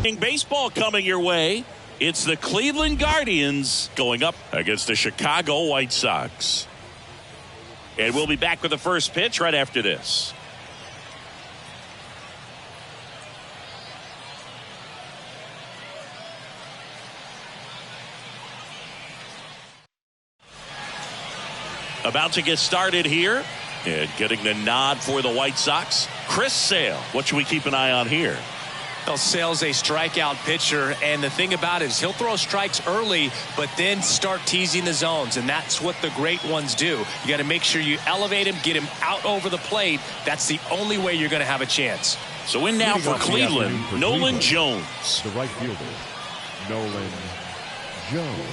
Baseball coming your way. It's the Cleveland Guardians going up against the Chicago White Sox. And we'll be back with the first pitch right after this. About to get started here. And getting the nod for the White Sox, Chris Sale. What should we keep an eye on here? Well, Sale's a strikeout pitcher, and the thing about it is he'll throw strikes early, but then start teasing the zones, and that's what the great ones do. You got to make sure you elevate him, get him out over the plate. That's the only way you're going to have a chance. So in now for Cleveland, Nolan Jones. The right fielder, Nolan Jones.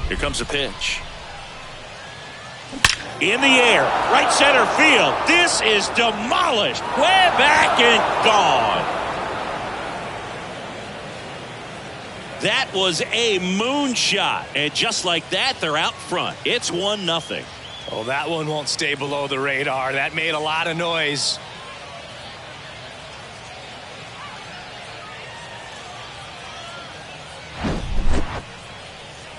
Here comes a pitch. In the air, right center field. This is demolished. Way back and gone. That was a moonshot. And just like that, they're out front. It's 1-0. Oh, that one won't stay below the radar. That made a lot of noise.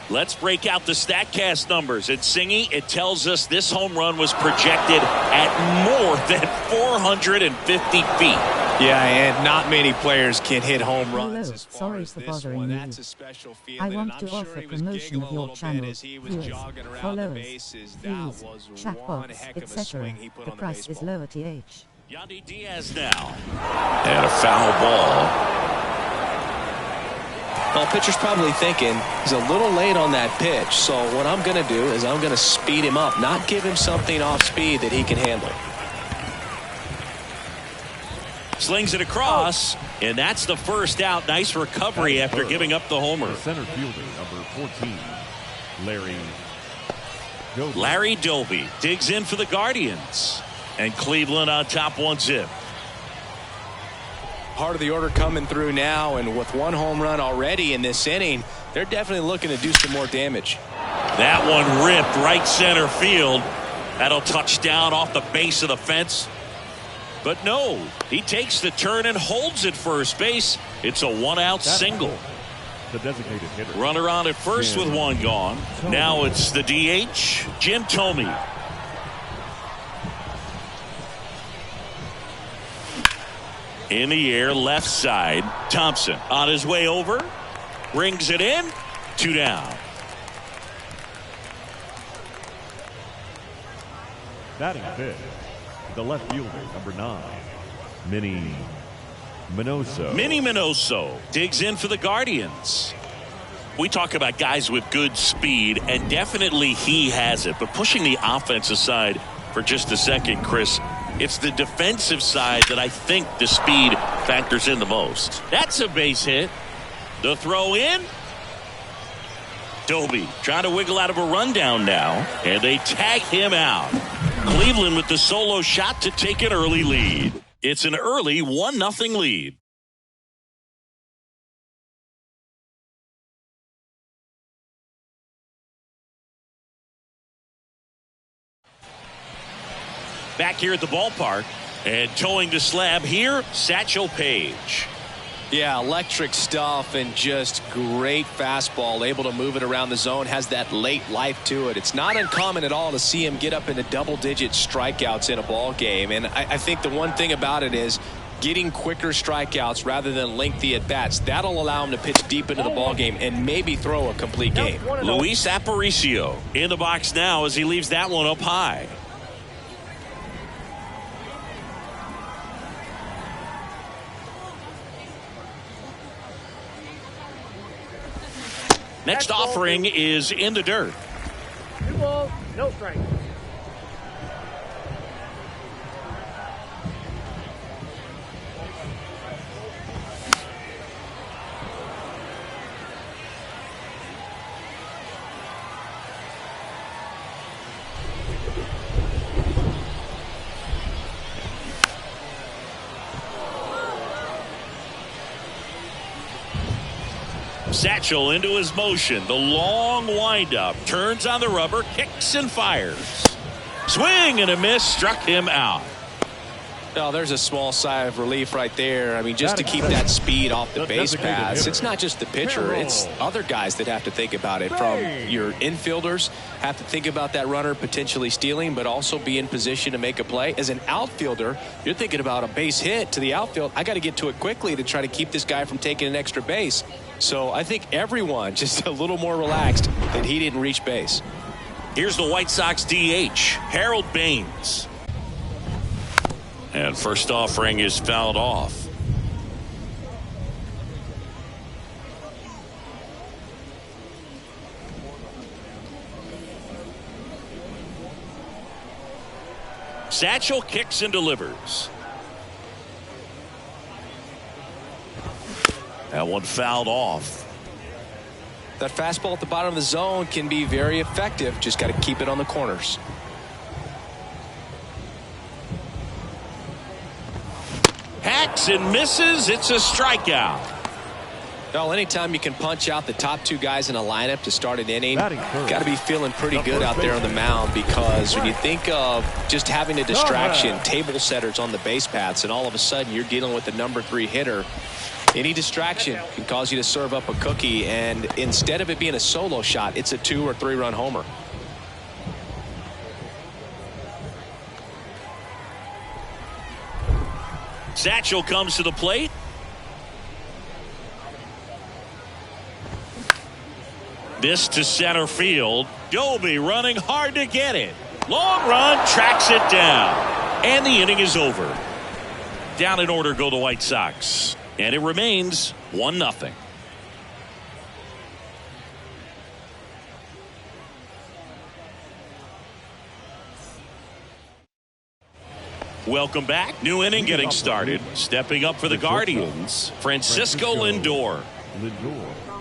Let's break out the StatCast numbers. It's Singy. It tells us this home run was projected at more than 450 feet. Yeah, and not many players can hit home runs. Hello, sorry for bothering you. I want to offer promotion of your channel, viewers, followers, views, chatbots, etc. The price is lower th. Yandy Diaz now. And a foul ball. Well, pitcher's probably thinking he's a little late on that pitch, so what I'm going to do is I'm going to speed him up, not give him something off speed that he can handle. Slings it across, and that's the first out. Nice recovery after giving up the homer. The center fielder, number 14, Larry Doby digs in for the Guardians, and Cleveland on top 1-0. Part of the order coming through now, and with one home run already in this inning, they're definitely looking to do some more damage. That one ripped right center field. That'll touch down off the base of the fence. But no, he takes the turn and holds at first base. It's a one-out single. The designated hitter. Runner on at first with one gone. Now it's the DH, Jim Thome. In the air, left side. Thompson on his way over. Brings it in. 2 down. Batting fifth, the left fielder, number 9, Minnie Minoso digs in for the Guardians. We talk about guys with good speed, and definitely he has it. But pushing the offense aside for just a second, Chris, it's the defensive side that I think the speed factors in the most. That's a base hit. The throw in. Doby trying to wiggle out of a rundown now, and they tag him out. Cleveland with the solo shot to take an early lead. It's an early 1-0 lead. Back here at the ballpark, and towing the slab here, Satchel Paige. Yeah, electric stuff and just great fastball, able to move it around the zone, has that late life to it. It's not uncommon at all to see him get up into double-digit strikeouts in a ball game, and I think the one thing about it is getting quicker strikeouts rather than lengthy at-bats. That'll allow him to pitch deep into the ball game and maybe throw a complete game. Luis Aparicio in the box now as he leaves that one up high. Next offering is in the dirt. 2 balls, no strike. Satchel into his motion. The long windup. Turns on the rubber. Kicks and fires. Swing and a miss. Struck him out. Oh, there's a small sigh of relief right there. I mean, just to keep that speed off the base paths. It's not just the pitcher. It's other guys that have to think about it. From your infielders have to think about that runner potentially stealing, but also be in position to make a play. As an outfielder, you're thinking about a base hit to the outfield. I got to get to it quickly to try to keep this guy from taking an extra base. So I think everyone just a little more relaxed that he didn't reach base. Here's the White Sox DH, Harold Baines. And first offering is fouled off. Satchel kicks and delivers. That one fouled off. That fastball at the bottom of the zone can be very effective. Just got to keep it on the corners. Hacks and misses. It's a strikeout. Well, anytime you can punch out the top two guys in a lineup to start an inning, got to be feeling pretty good out there on the mound, because when you think of just having a distraction, table setters on the base paths, and all of a sudden you're dealing with the number 3 hitter, any distraction can cause you to serve up a cookie, and instead of it being a solo shot, it's a 2 or 3 run homer. Satchel comes to the plate. This to center field. Doby running hard to get it. Long run, tracks it down. And the inning is over. Down in order go the White Sox. And it remains 1-0. Welcome back. New inning getting started. Stepping up for the Guardians, Francisco Lindor.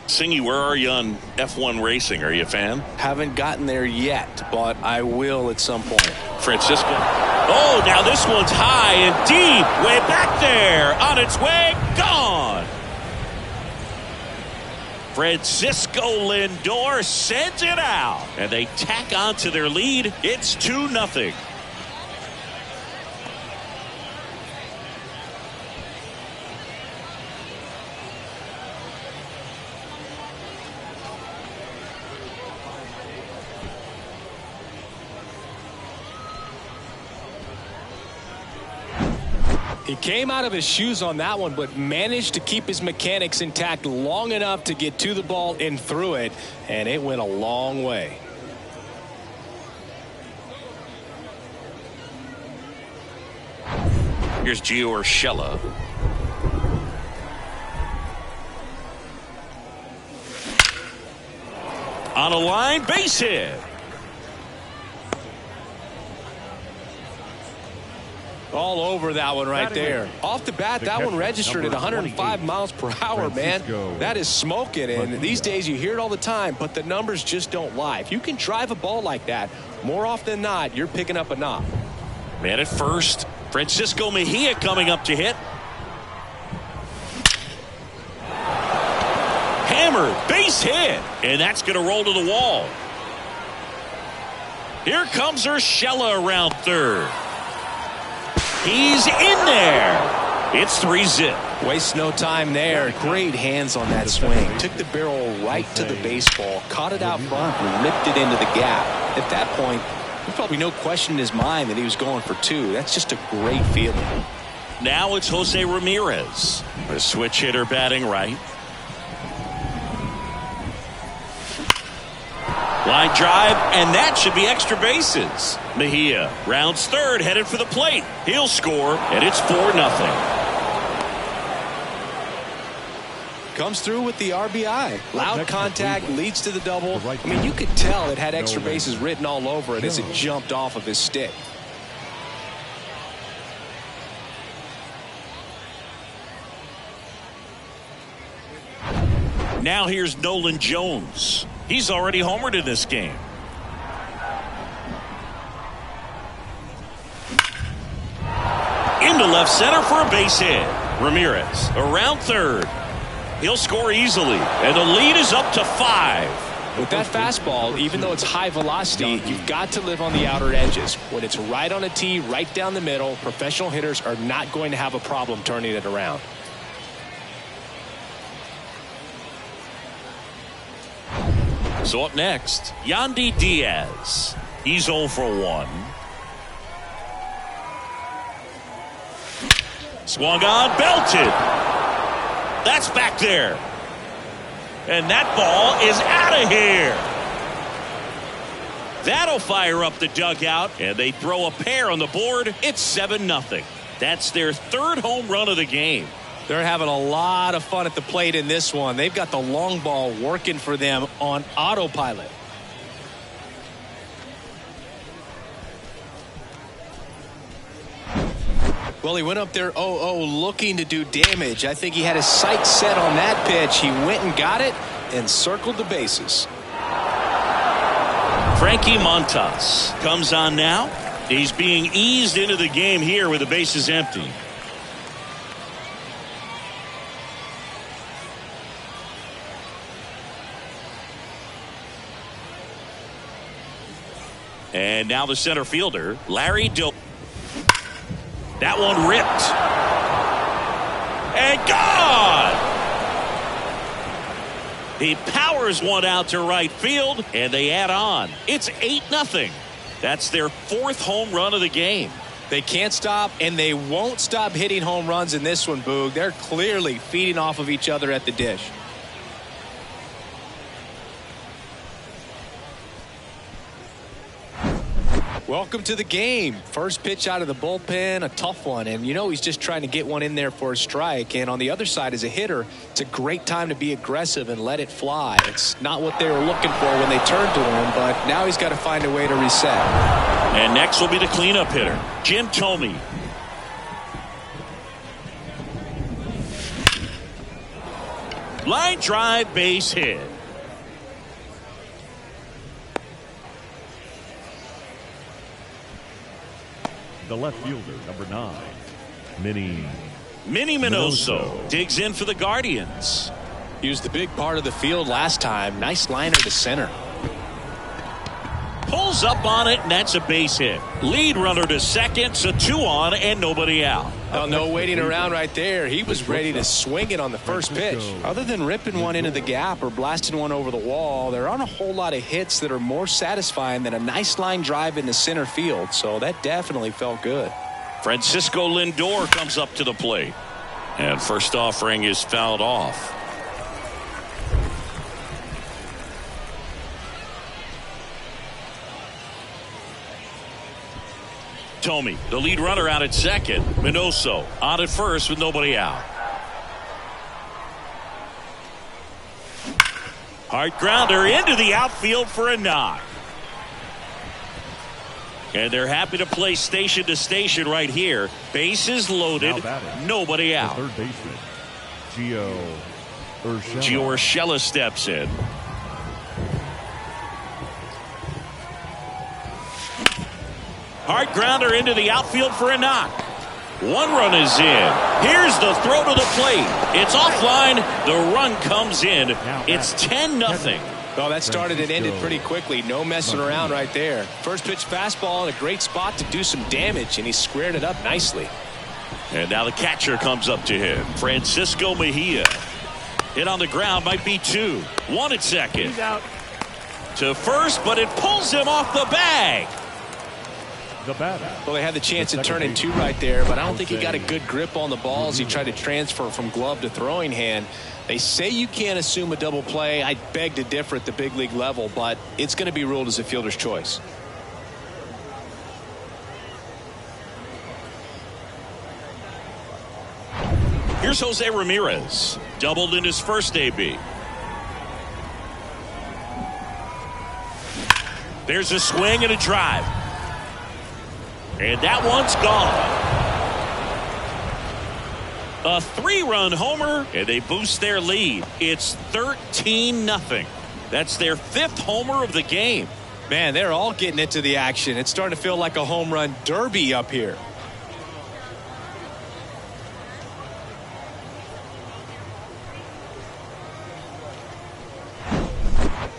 Singy, where are you on F1 racing? Are you a fan? Haven't gotten there yet, but I will at some point. Francisco. Oh, now this one's high and deep. Way back there. On its way. Gone. Francisco Lindor sends it out. And they tack on to their lead. It's 2-0. He came out of his shoes on that one, but managed to keep his mechanics intact long enough to get to the ball and through it, and it went a long way. Here's Gio Urshela. On a line, base hit. All over that one right there. Off the bat, that one registered at 105 miles per hour, man. That is smoking, and these days you hear it all the time, but the numbers just don't lie. If you can drive a ball like that, more often than not, you're picking up a knock. Man at first. Francisco Mejia coming up to hit. Hammered, base hit, and that's going to roll to the wall. Here comes Urshela around third. He's in there. It's 3-0. Waste no time there. Great hands on that swing. Took the barrel right to the baseball, caught it out front, and ripped it into the gap. At that point, there's probably no question in his mind that he was going for 2. That's just a great feeling. Now it's Jose Ramirez, a switch hitter batting right. Line drive, and that should be extra bases. Mejia rounds third, headed for the plate. He'll score, and it's 4-0. Comes through with the RBI. Loud contact, leads to the double. I mean, you could tell it had extra bases written all over it as it jumped off of his stick. Now here's Nolan Jones. He's already homered in this game. Into left center for a base hit. Ramirez around third. He'll score easily, and the lead is up to 5. With that fastball, even though it's high velocity, you've got to live on the outer edges. When it's right on a tee, right down the middle, professional hitters are not going to have a problem turning it around. So up next, Yandy Diaz. He's 0 for 1. Swung on, belted. That's back there. And that ball is out of here. That'll fire up the dugout, and they throw a pair on the board. It's 7-0. That's their third home run of the game. They're having a lot of fun at the plate in this one. They've got the long ball working for them on autopilot. Well, he went up there 0-0 looking to do damage. I think he had his sights set on that pitch. He went and got it and circled the bases. Frankie Montas comes on now. He's being eased into the game here with the bases empty. And now the center fielder, Larry Doe. That one ripped. And gone! He powers one out to right field, and they add on. It's 8-0. That's their fourth home run of the game. They can't stop, and they won't stop hitting home runs in this one, Boog. They're clearly feeding off of each other at the dish. Welcome to the game. First pitch out of the bullpen, a tough one. And you know he's just trying to get one in there for a strike. And on the other side, as a hitter, it's a great time to be aggressive and let it fly. It's not what they were looking for when they turned to him, but now he's got to find a way to reset. And next will be the cleanup hitter, Jim Thome. Line drive, base hit. The left fielder, number 9, Minnie Minoso digs in for the Guardians. He was the big part of the field last time. Nice liner to center. Pulls up on it, and that's a base hit. Lead runner to second, so 2 on and nobody out. Oh, no waiting around right there. He was ready to swing it on the first pitch. Other than ripping one into the gap or blasting one over the wall, there aren't a whole lot of hits that are more satisfying than a nice line drive into center field. So that definitely felt good. Francisco Lindor comes up to the plate. And first offering is fouled off. Thome, the lead runner, out at second. Minoso on at first with nobody out. Hard grounder into the outfield for a knock. And they're happy to play station to station right here. Bases loaded, nobody out. The third baseman, Gio Urshela steps in. Hard grounder into the outfield for a knock. 1 run is in. Here's the throw to the plate. It's offline. The run comes in. It's 10-0. Well, that started and ended pretty quickly. No messing around right there. First pitch fastball in a great spot to do some damage, and he squared it up nicely. And now the catcher comes up to him. Francisco Mejia. Hit on the ground, might be 2. 1 at second. He's out. To first, but it pulls him off the bag. The batter. Well, they had the chance at turning 2 right there, but I don't think he got a good grip on the ball as he tried to transfer from glove to throwing hand. They say you can't assume a double play. I beg to differ at the big league level, but it's going to be ruled as a fielder's choice. Here's Jose Ramirez. Doubled in his first AB. There's a swing and a drive. And that one's gone. A 3-run homer, and they boost their lead. It's 13-0. That's their 5th homer of the game. Man, they're all getting into the action. It's starting to feel like a home run derby up here.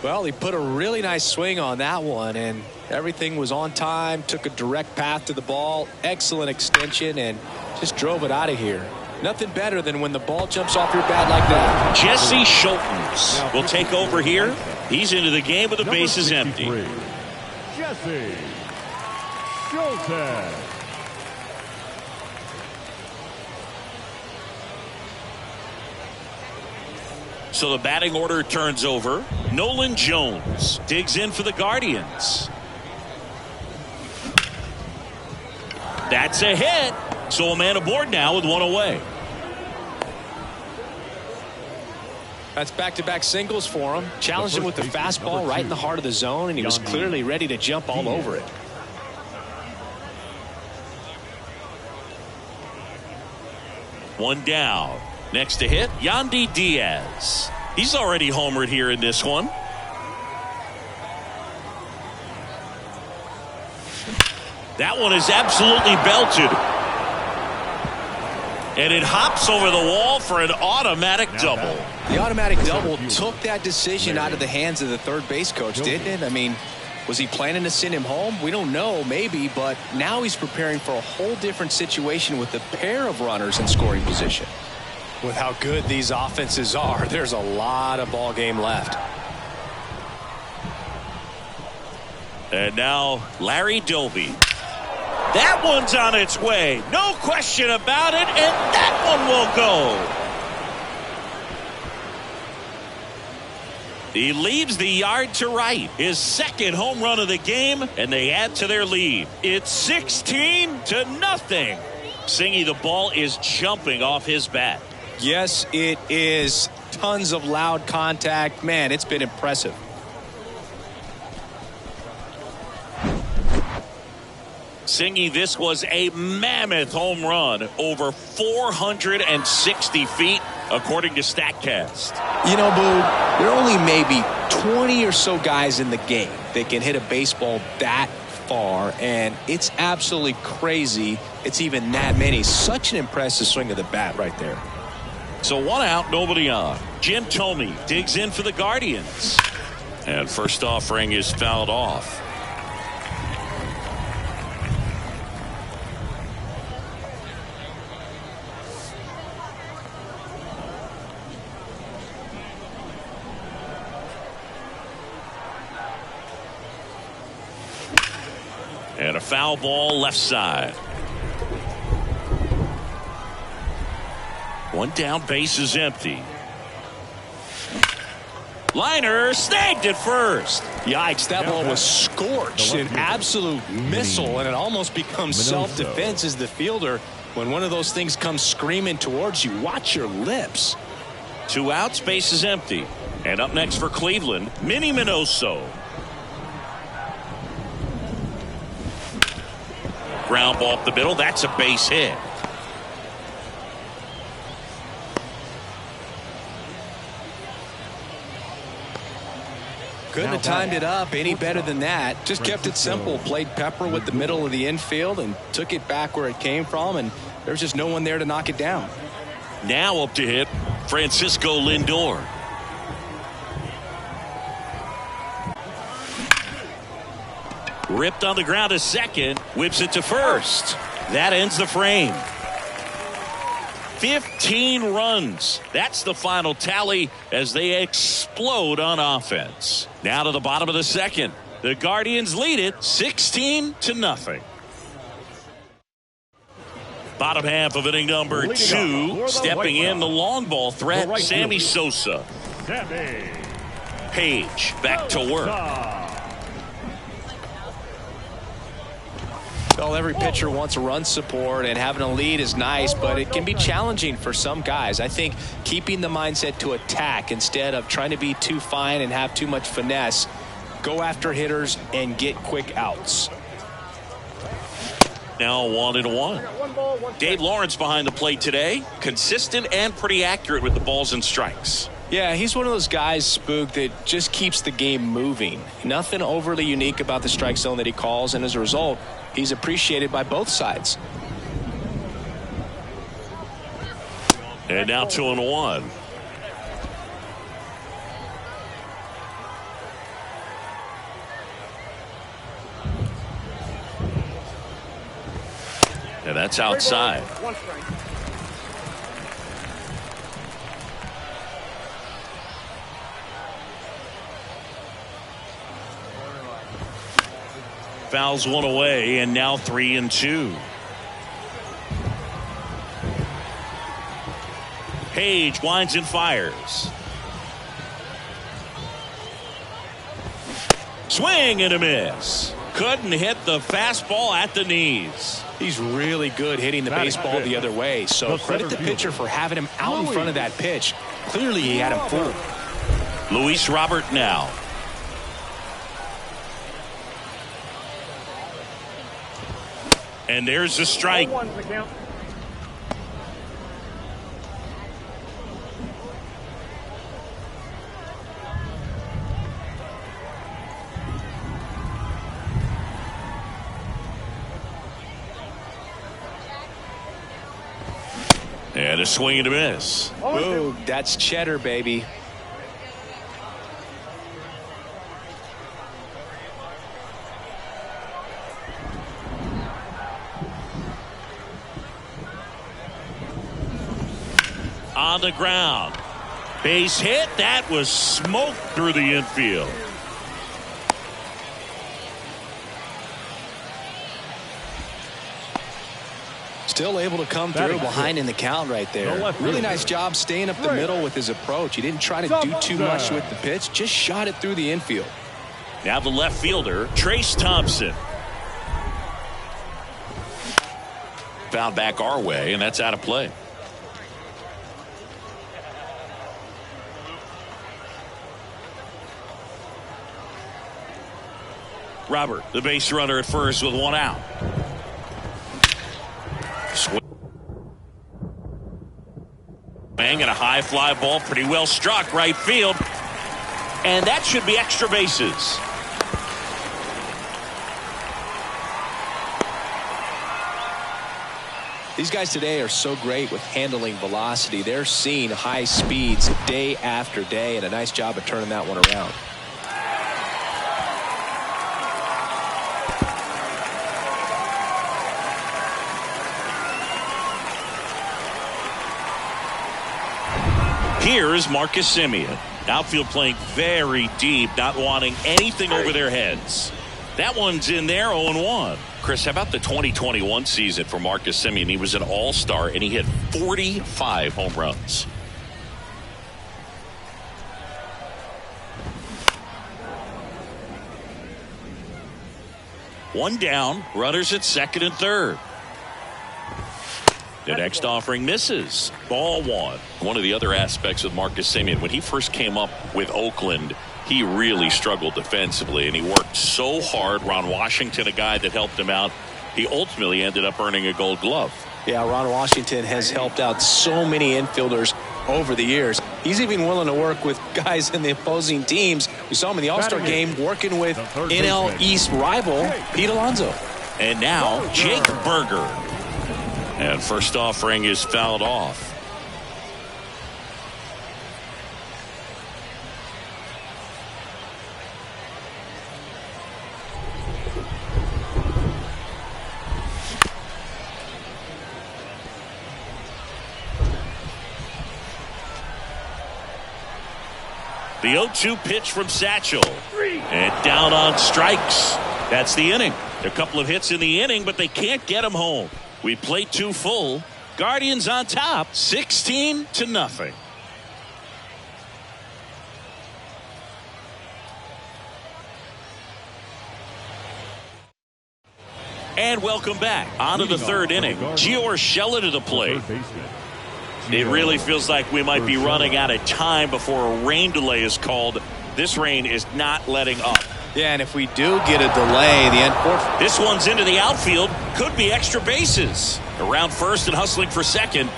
Well, he put a really nice swing on that one, and everything was on time, took a direct path to the ball, excellent extension, and just drove it out of here. Nothing better than when the ball jumps off your bat like that. Jesse Schultens will take over here. He's into the game with the bases empty. Jesse Schultens. So the batting order turns over. Nolan Jones digs in for the Guardians. That's a hit. So a man aboard now with one away. That's back-to-back singles for him. Challenged him with the fastball right in the heart of the zone, and he was clearly ready to jump all over it. One down. Next to hit, Yandy Diaz. He's already homered here in this one. That one is absolutely belted. And it hops over the wall for an automatic double. The automatic double took that decision out of the hands of the third base coach, didn't it? I mean, was he planning to send him home? We don't know, maybe, but now he's preparing for a whole different situation with a pair of runners in scoring position. With how good these offenses are, there's a lot of ball game left. And now Larry Doby. That one's on its way. No question about it. And that one will go. He leaves the yard to right. His second home run of the game, and they add to their lead. It's 16-0. Singy, the ball is jumping off his bat. Yes, it is. Tons of loud contact. Man, it's been impressive. Singy, this was a mammoth home run, over 460 feet, according to StatCast. You know, Boog, there are only maybe 20 or so guys in the game that can hit a baseball that far, and it's absolutely crazy it's even that many. Such an impressive swing of the bat right there. So one out, nobody on. Jim Thome digs in for the Guardians. And first offering is fouled off. And a foul ball left side. One down, base is empty. Liner snagged at first. Yikes, that ball was scorched. An absolute missile, and it almost becomes self-defense as the fielder. When one of those things comes screaming towards you, watch your lips. 2 outs, base is empty. And up next for Cleveland, Minnie Minoso. Ground ball up the middle. That's a base hit. Couldn't have timed it up any better than that. Just kept it simple. Played pepper with the middle of the infield and took it back where it came from, and there's just no one there to knock it down. Now up to hit Francisco Lindor. Ripped on the ground to second. Whips it to first. That ends the frame. 15 runs. That's the final tally as they explode on offense. Now to the bottom of the second. The Guardians lead it 16-0. Bottom half of inning number 2. Stepping in the long ball threat, Sammy Sosa. Page back to work. Well, every pitcher wants a run support, and having a lead is nice, but it can be challenging for some guys. I think keeping the mindset to attack instead of trying to be too fine and have too much finesse, go after hitters and get quick outs. Now 1-1. Dave Lawrence behind the plate today. Consistent and pretty accurate with the balls and strikes. Yeah, he's one of those guys, Spook, that just keeps the game moving. Nothing overly unique about the strike zone that he calls, and as a result, he's appreciated by both sides. And now 2-1. That's outside. 1 strike. Fouls one away, and now 3-2. Page winds and fires. Swing and a miss. Couldn't hit the fastball at the knees. He's really good hitting the baseball the other way, so credit the pitcher for having him out in front of that pitch. Clearly he had him fooled. Luis Robert now. And there's a strike. 0-1's the count. And a swing and a miss. Ooh, that's cheddar, baby. On the ground. Base hit. That was smoked through the infield. Still able to come through behind in the count right there. Really nice job staying up the middle with his approach. He didn't try to do too much with the pitch. Just shot it through the infield. Now the left fielder, Trace Thompson. Fouled back our way, and that's out of play. Robert, the base runner at first with 1 out. Swing and a high fly ball, pretty well struck right field, and that should be extra bases. These guys today are so great with handling velocity. They're seeing high speeds day after day, and a nice job of turning that one around. Here is Marcus Semien. Outfield playing very deep, not wanting anything over their heads. That one's in there, 0-1. Chris, how about the 2021 season for Marcus Semien? He was an all-star, and he hit 45 home runs. One down, runners at second and third. The next offering misses. Ball 1. One of the other aspects of Marcus Semien, when he first came up with Oakland, he really struggled defensively, and he worked so hard. Ron Washington, a guy that helped him out, he ultimately ended up earning a Gold Glove. Yeah, Ron Washington has helped out so many infielders over the years. He's even willing to work with guys in the opposing teams. We saw him in the All-Star game working with NL East rival Pete Alonso. And now Jake Berger. And first offering is fouled off. The 0-2 pitch from Satchel. And down on strikes. That's the inning. A couple of hits in the inning, but they can't get him home. We played 2 full. Guardians on top, 16-0. And welcome back. On to the third inning. Gio Urshela to the plate. It really feels like we might be running out of time before a rain delay is called. This rain is not letting up. Yeah, and if we do get a delay, the end court. This one's into the outfield. Could be extra bases. Around first and hustling for second.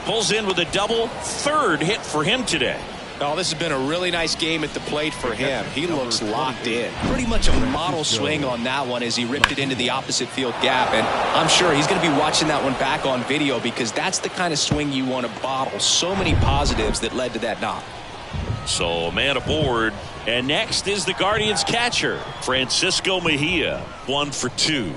Pulls in with a double. Third hit for him today. Oh, this has been a really nice game at the plate for him. He looks locked in. Pretty much a model swing on that one as he ripped it into the opposite field gap. And I'm sure he's going to be watching that one back on video because that's the kind of swing you want to bottle. So many positives that led to that knock. So a man aboard. And next is the Guardians catcher, Francisco Mejia. 1 for 2.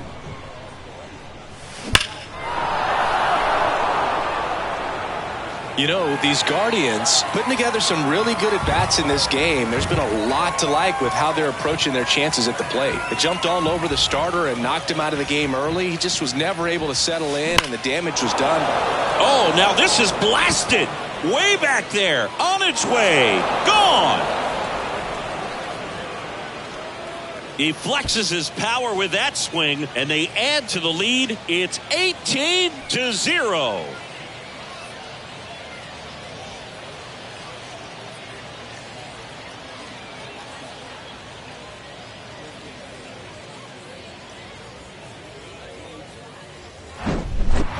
You know, these Guardians putting together some really good at-bats in this game. There's been a lot to like with how they're approaching their chances at the plate. They jumped all over the starter and knocked him out of the game early. He just was never able to settle in, and the damage was done. Oh, now this is blasted. Way back there. On its way. Gone. He flexes his power with that swing, and they add to the lead. It's 18-0.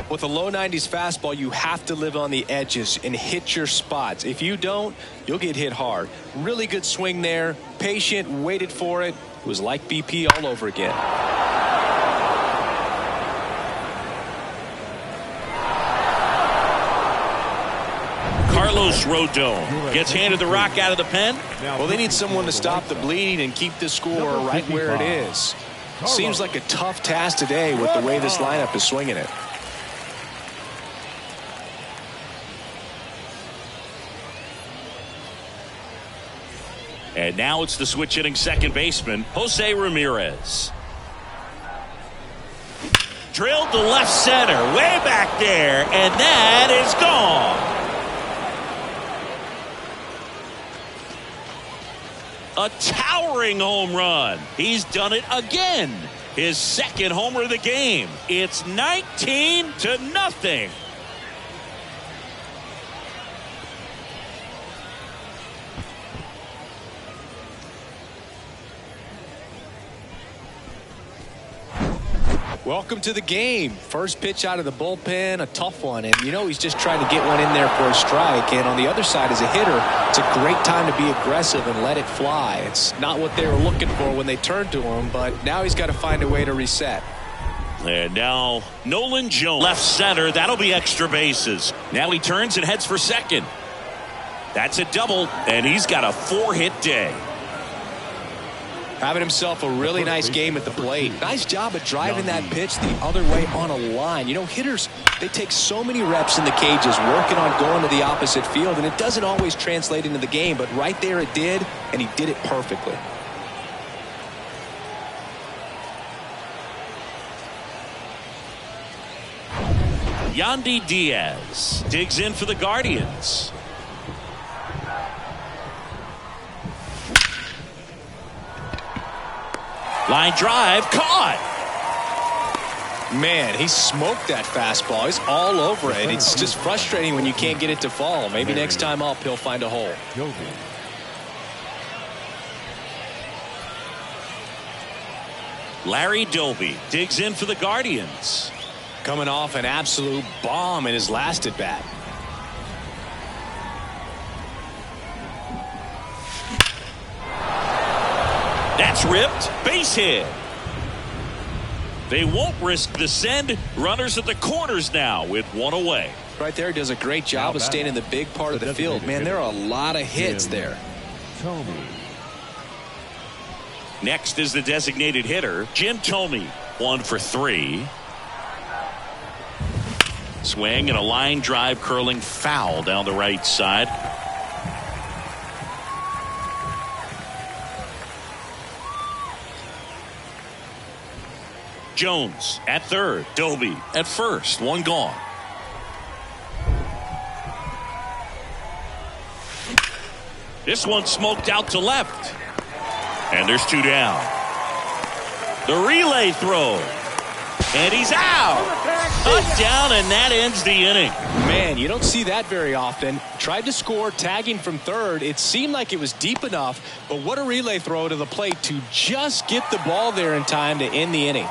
With a low 90s fastball, you have to live on the edges and hit your spots. If you don't, you'll get hit hard. Really good swing there. Patient, waited for it. It was like BP all over again. Carlos Rodon gets handed the rock out of the pen. Well, they need someone to stop the bleeding and keep the score right where it is. Seems like a tough task today with the way this lineup is swinging it. And now it's the switch hitting second baseman, Jose Ramirez. Drilled to left center, way back there, and that is gone. A towering home run. He's done it again. His second homer of the game. It's 19-0. Welcome to the game. First pitch out of the bullpen, a tough one. And, you know, he's just trying to get one in there for a strike. And on the other side, as a hitter, it's a great time to be aggressive and let it fly. It's not what they were looking for when they turned to him, but now he's got to find a way to reset. And now Nolan Jones, left center. That'll be extra bases. Now he turns and heads for second. That's a double, and he's got a 4-hit day. Having himself a really nice game at the plate. Nice job at driving that pitch the other way on a line. You know, hitters, they take so many reps in the cages working on going to the opposite field, and it doesn't always translate into the game, but right there it did, and he did it perfectly. Yandy Diaz digs in for the Guardians. Line drive, caught. Man, he smoked that fastball. He's all over it. It's just frustrating when you can't get it to fall. Maybe next time up he'll find a hole. Larry Doby digs in for the Guardians. Coming off an absolute bomb in his last at bat. That's ripped. Base hit. They won't risk the send. Runners at the corners now with one away. Right there, does a great job of staying in the big part of the field. Man, there are a lot of hits there. Next is the designated hitter, Jim Thome. 1 for 3. Swing and a line drive curling foul down the right side. Jones at third. Doby at first. One gone. This one smoked out to left. And there's 2 down. The relay throw. And he's out. Up, down, and that ends the inning. Man, you don't see that very often. Tried to score, tagging from third. It seemed like it was deep enough, but what a relay throw to the plate to just get the ball there in time to end the inning.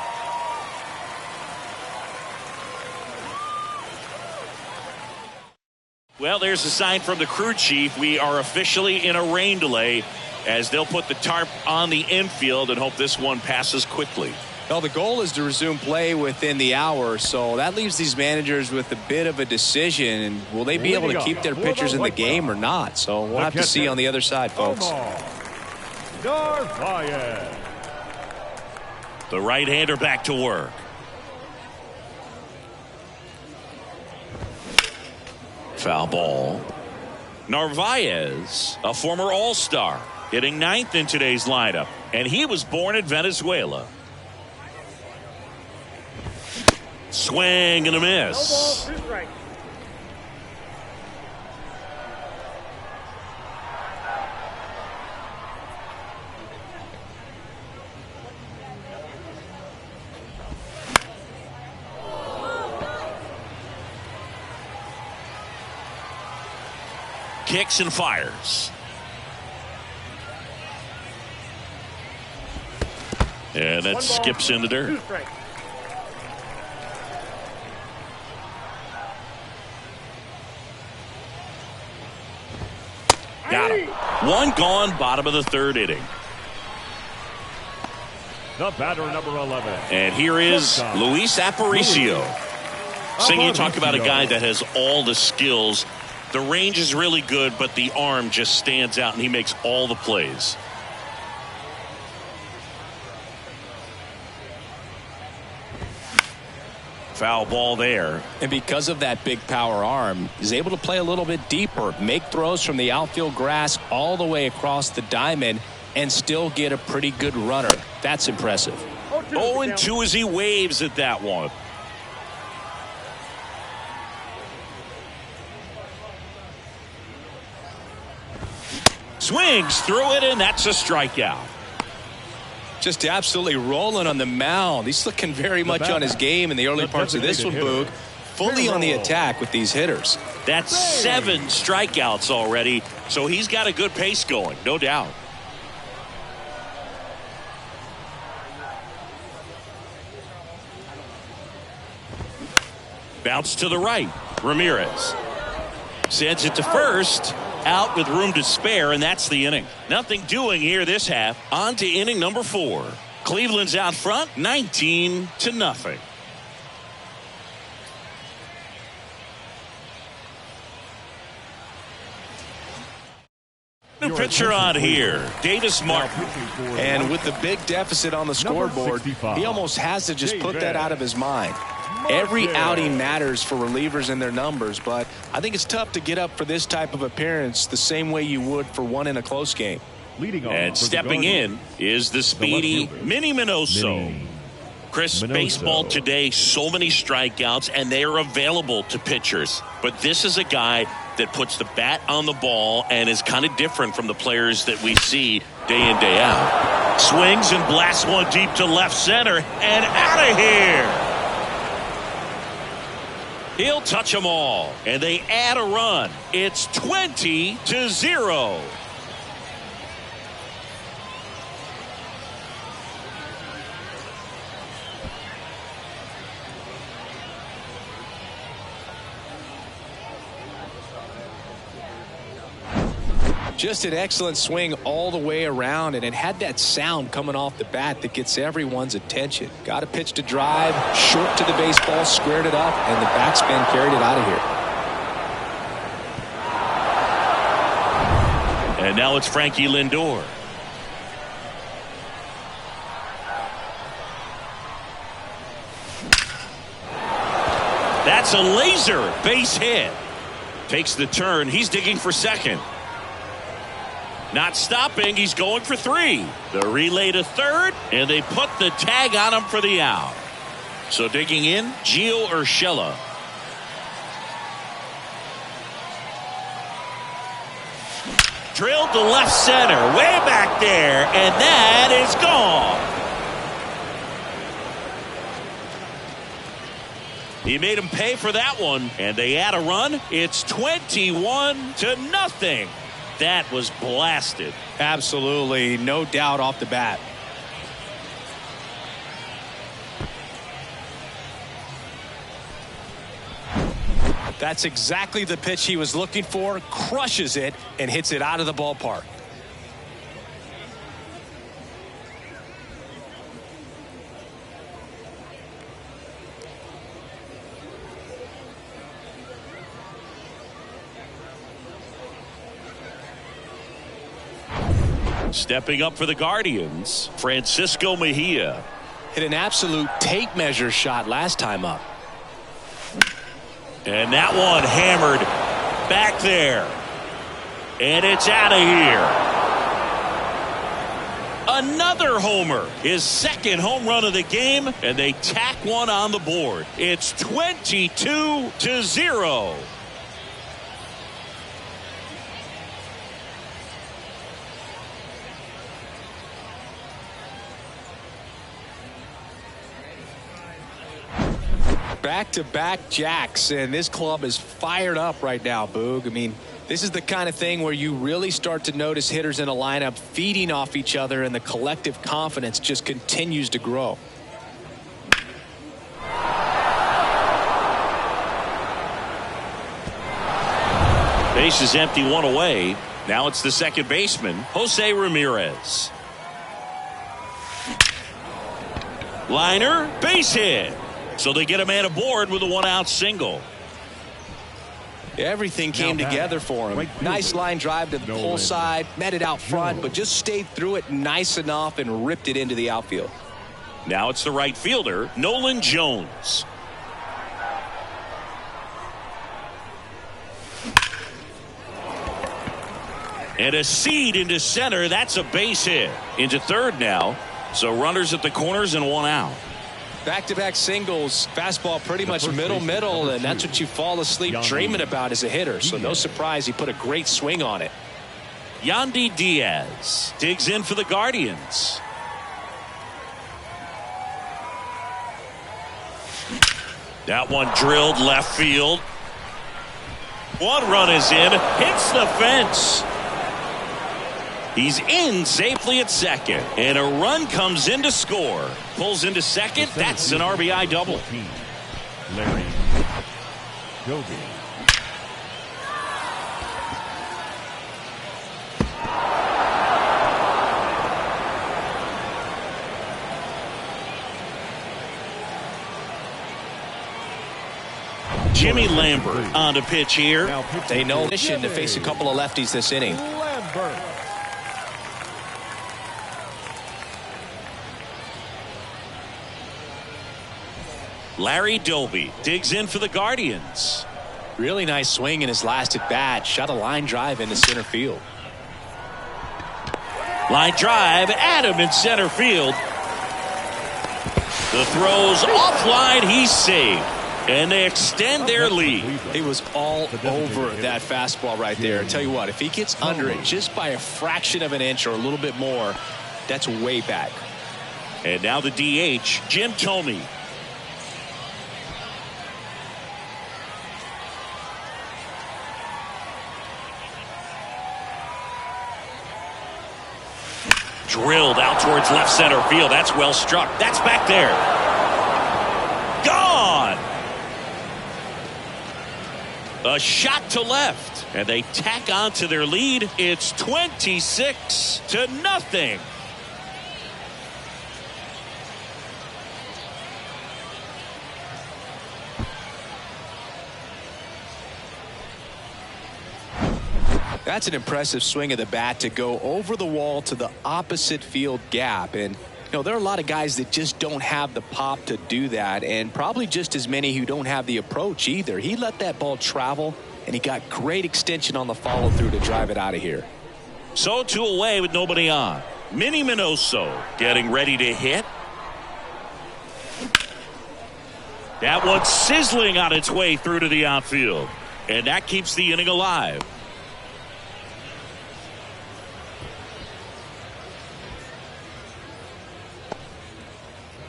Well, there's a sign from the crew chief. We are officially in a rain delay as they'll put the tarp on the infield and hope this one passes quickly. Well, the goal is to resume play within the hour, so that leaves these managers with a bit of a decision. And will they be able to keep their pitchers in the game or not? So we'll have to see on the other side, folks. The right-hander back to work. Foul ball. Narvaez, a former All-Star, hitting 9th in today's lineup, and he was born in Venezuela. Swing and a miss. No ball, 2 strikes. Kicks and fires. And that skips in the dirt. 2 strikes. Got him. 1 gone, bottom of the 3rd inning. The batter, number 11. And here is Luis Aparicio. Saying, you talk about a guy that has all the skills. The range is really good, but the arm just stands out, and he makes all the plays. Foul ball there. And because of that big power arm, he's able to play a little bit deeper, make throws from the outfield grass all the way across the diamond, and still get a pretty good runner. That's impressive. 0-2 as he waves at that one. Swings through it, and that's a strikeout. Just absolutely rolling on the mound. He's looking very much on his game in the early parts of this one, Boog. Fully on the attack with these hitters. That's 7 strikeouts already, so he's got a good pace going, no doubt. Bounce to the right. Ramirez sends it to first. Out with room to spare, and that's the inning. Nothing doing here this half. On to inning number 4. Cleveland's out front, 19-0. New pitcher on here, Davis Martin. And with the big deficit on the scoreboard, he almost has to just put that out of his mind. Every outing matters for relievers and their numbers, but I think it's tough to get up for this type of appearance the same way you would for one in a close game. And stepping in is the speedy Minnie Minoso. Chris, baseball today, so many strikeouts, and they are available to pitchers. But this is a guy that puts the bat on the ball and is kind of different from the players that we see day in, day out. Swings and blasts one deep to left center and out of here. He'll touch them all, and they add a run. It's 20-0. Just an excellent swing all the way around, and it had that sound coming off the bat that gets everyone's attention. Got a pitch to drive, short to the baseball, squared it up, and the backspin carried it out of here. And now it's Frankie Lindor. That's a laser base hit. Takes the turn. He's digging for second. Not stopping. He's going for 3. The relay to third, and they put the tag on him for the out. So digging in, Gio Urshela. Drilled to left center, way back there, and that is gone. He made him pay for that one, and they add a run. It's 21-0. That was blasted. Absolutely, no doubt off the bat. That's exactly the pitch he was looking for. Crushes it and hits it out of the ballpark. Stepping up for the Guardians, Francisco Mejia. Hit an absolute tape measure shot last time up. And that one hammered back there. And it's out of here. Another homer. His second home run of the game, and they tack one on the board. It's 22-0. Back-to-back jacks, and this club is fired up right now, Boog. I mean, this is the kind of thing where you really start to notice hitters in a lineup feeding off each other, and the collective confidence just continues to grow. Base is empty, one away. Now it's the second baseman, Jose Ramirez. Liner, base hit. So they get a man aboard with a one-out single. Everything came together for him. Nice line drive to the pull side, met it out front, but just stayed through it nice enough and ripped it into the outfield. Now it's the right fielder, Nolan Jones. And a seed into center. That's a base hit. Into third now. So runners at the corners and one out. Back-to-back singles, fastball pretty much middle, and that's what you fall asleep dreaming about as a hitter. So no surprise he put a great swing on it. Yandy Diaz digs in for the Guardians. That one drilled left field. One run is in, hits the fence. He's in safely at second, and a run comes in to score. Pulls into second. That's an RBI double. Larry Doby. Jimmy Lambert on the pitch here. They know mission to face a couple of lefties this inning. Lambert. Larry Doby digs in for the Guardians. Really nice swing in his last at bat. Shot a line drive into center field. Line drive at him in center field. The throw's offline. He's saved. And they extend their lead. He was all over that fastball right there. I tell you what, if he gets under it just by a fraction of an inch or a little bit more, that's way back. And now the DH, Jim Thome. Drilled out towards left center field. That's well struck. That's back there. Gone. A shot to left. And they tack on to their lead. It's 26-0. That's an impressive swing of the bat to go over the wall to the opposite field gap. And, you know, there are a lot of guys that just don't have the pop to do that, and probably just as many who don't have the approach either. He let that ball travel, and he got great extension on the follow through to drive it out of here. So 2 away with nobody on. Minnie Minoso getting ready to hit. That one sizzling on its way through to the outfield. And that keeps the inning alive.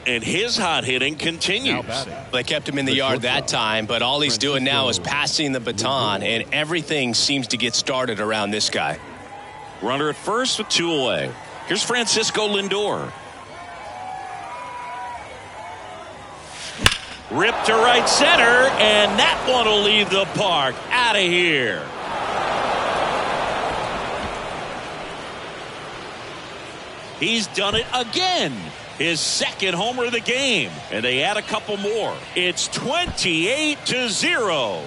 And his hot hitting continues. They kept him in the yard that time, but all he's doing now is passing the baton, and everything seems to get started around this guy. Runner at first with 2 away. Here's Francisco Lindor. Ripped to right center, and that one will leave the park. Out of here. He's done it again. His second homer of the game. And they add a couple more. It's 28-0.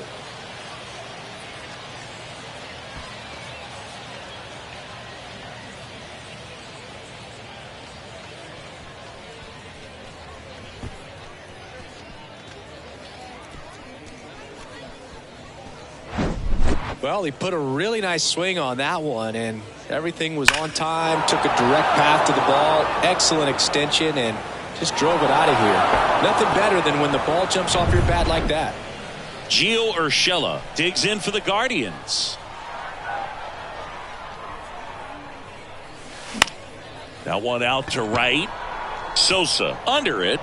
Well, he put a really nice swing on that one, and everything was on time. Took a direct path to the ball. Excellent extension, and just drove it out of here. Nothing better than when the ball jumps off your bat like that. Gio Urshela digs in for the Guardians. That one out to right. Sosa under it.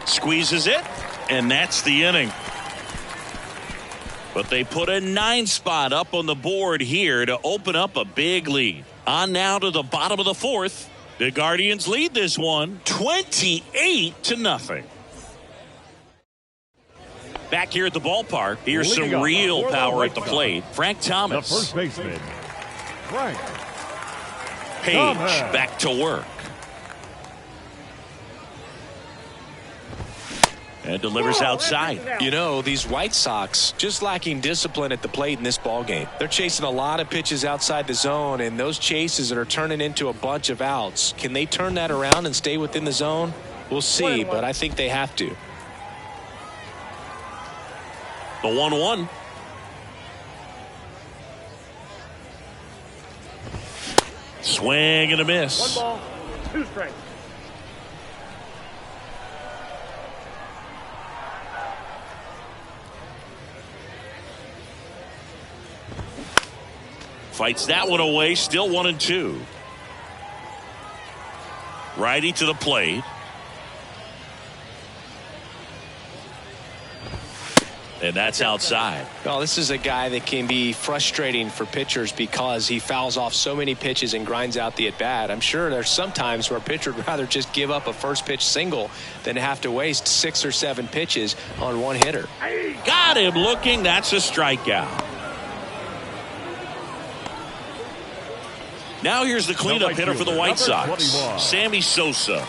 Squeezes it, and that's the inning. But they put a 9 spot up on the board here to open up a big lead. On now to the bottom of the 4th. The Guardians lead this one 28-0. Back here at the ballpark, here's some real power at the plate. Frank Thomas. The first baseman, Frank Page Thomas. back to work. And delivers outside. You know, these White Sox just lacking discipline at the plate in this ballgame. They're chasing a lot of pitches outside the zone, and those chases are turning into a bunch of outs. Can they turn that around and stay within the zone? We'll see, but I think they have to. The 1-1. Swing and a miss. 1 ball, 2 strikes. Fights that one away. Still 1-2. Righty to the plate. And that's outside. Well, this is a guy that can be frustrating for pitchers because he fouls off so many pitches and grinds out the at-bat. I'm sure there's some times where a pitcher would rather just give up a first pitch single than have to waste 6 or 7 pitches on one hitter. Got him looking. That's a strikeout. Now here's the cleanup hitter for the White Sox, Sammy Sosa.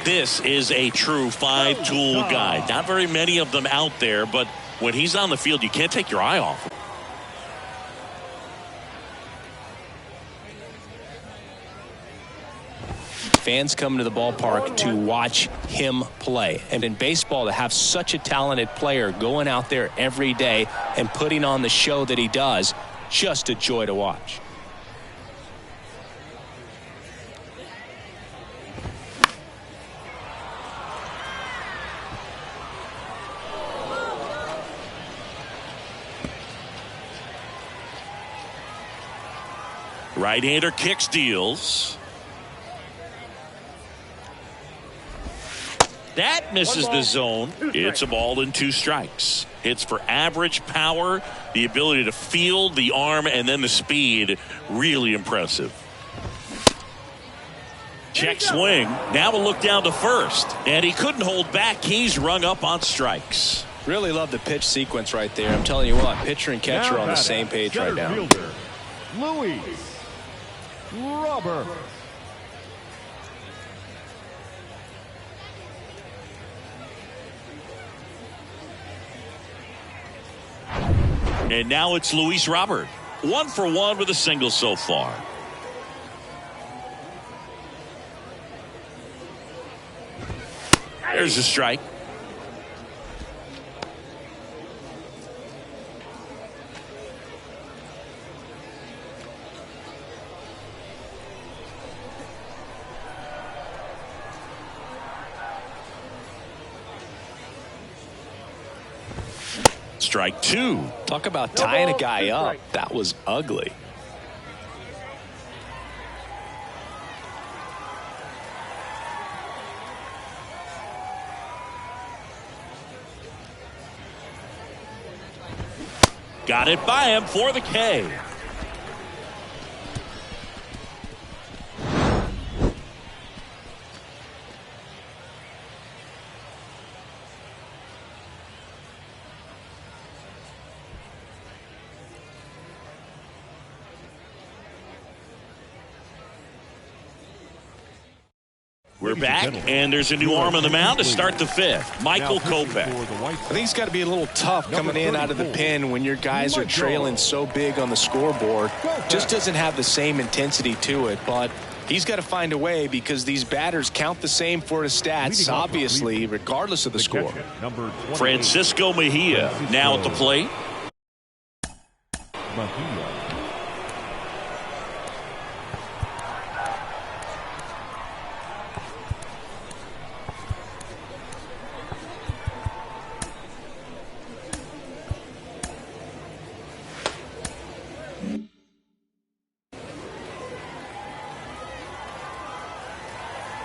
This is a true 5-tool guy. Not very many of them out there, but when he's on the field, you can't take your eye off him. Fans come to the ballpark to watch him play. And in baseball, to have such a talented player going out there every day and putting on the show that he does, just a joy to watch. Right-hander kicks, deals. That misses the zone. It's a ball and 2 strikes. Hits for average power, the ability to field, the arm, and then the speed. Really impressive. Check swing. Now a look down to first. And he couldn't hold back. He's rung up on strikes. Really love the pitch sequence right there. I'm telling you what, pitcher and catcher Now on the same page right now. Fielder, Luis Robert. And now it's Luis Robert. 1 for 1 with a single so far. There's a strike. Strike 2. Talk about tying a guy up. That was ugly. Got it by him for the K. We're back, and there's a new arm on the mound to start the 5th. Michael Kopech. I think it's got to be a little tough coming in out of the pen when your guys are trailing so big on the scoreboard. Just doesn't have the same intensity to it, but he's got to find a way because these batters count the same for his stats, obviously, regardless of the score. Francisco Mejia now at the plate. Mejia.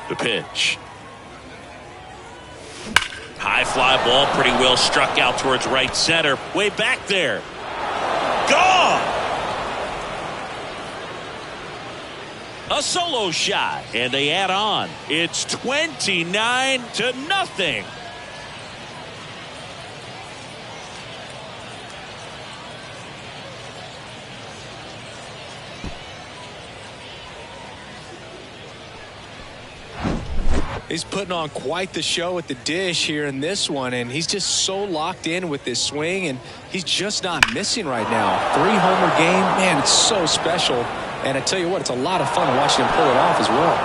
The pitch. High fly ball, pretty well struck out towards right center. Way back there. Gone! A solo shot, and they add on. It's 29-0. He's putting on quite the show at the dish here in this one, and he's just so locked in with this swing, and he's just not missing right now. 3-homer game, man, it's so special. And I tell you what, it's a lot of fun watching him pull it off as well.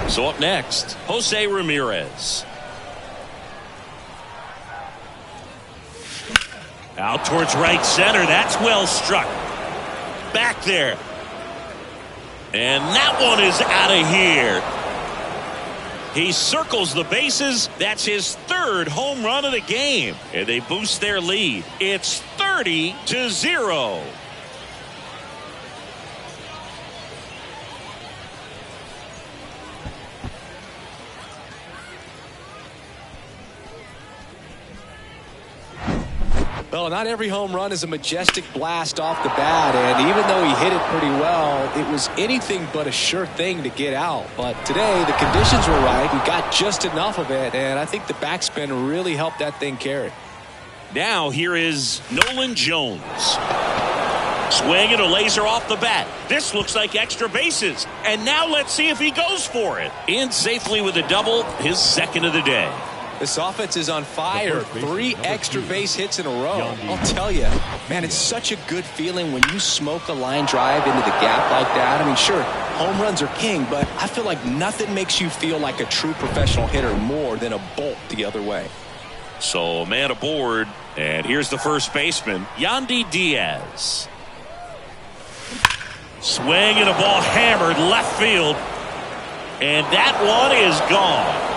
So up next, Jose Ramirez. Out towards right center. That's well struck. Back there. And that one is out of here. He circles the bases. That's his third home run of the game. And they boost their lead. It's 30-0. Well, not every home run is a majestic blast off the bat, and even though he hit it pretty well, it was anything but a sure thing to get out. But today, the conditions were right. He got just enough of it, and I think the backspin really helped that thing carry. Now here is Nolan Jones. Swing and a laser off the bat. This looks like extra bases. And now let's see if he goes for it. In safely with a double, his second of the day. This offense is on fire. 3 extra base hits in a row. I'll tell you, man, it's such a good feeling when you smoke a line drive into the gap like that. I mean, sure, home runs are king, but I feel like nothing makes you feel like a true professional hitter more than a bolt the other way. So, man aboard, and here's the first baseman, Yandy Diaz. Swing and a ball hammered left field, and that one is gone.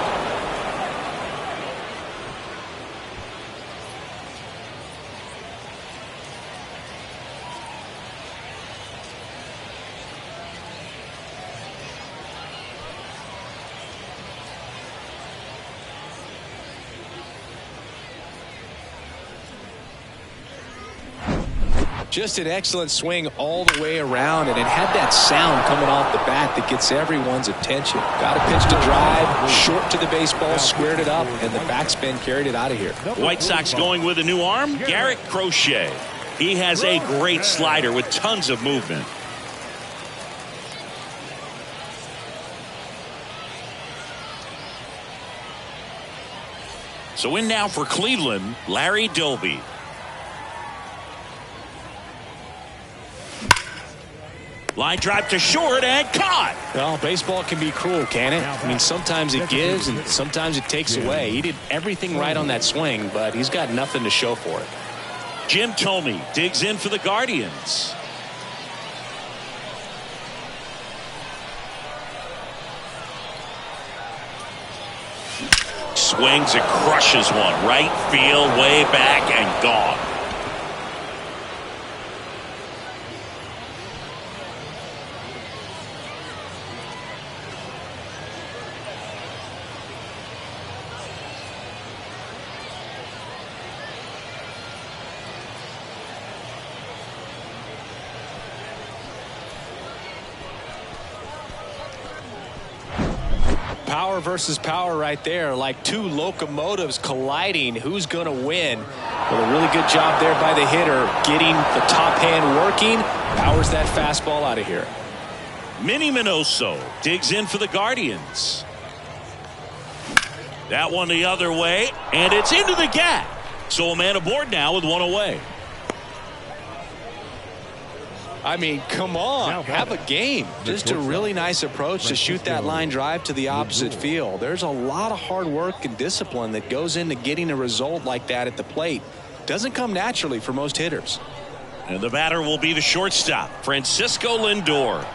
Just an excellent swing all the way around, and it had that sound coming off the bat that gets everyone's attention. Got a pitch to drive, short to the baseball, squared it up, and the backspin carried it out of here. White Sox going with a new arm, Garrett Crochet. He has a great slider with tons of movement. So in now for Cleveland, Larry Doby. Line drive to short and caught. Well, baseball can be cruel, can it? I mean, sometimes it gives and sometimes it takes away. He did everything right on that swing, but he's got nothing to show for it. Jim Thome digs in for the Guardians. Swings and crushes one. Right field, way back, and gone. Power versus power right there, like two locomotives colliding. Who's going to win? Well, a really good job there by the hitter, getting the top hand working. Powers that fastball out of here. Minnie Minoso digs in for the Guardians. That one the other way, and it's into the gap. So a man aboard now with one away. I mean, come on, have a game. Just a really nice approach to shoot that line drive to the opposite field. There's a lot of hard work and discipline that goes into getting a result like that at the plate. Doesn't come naturally for most hitters. And the batter will be the shortstop, Francisco Lindor.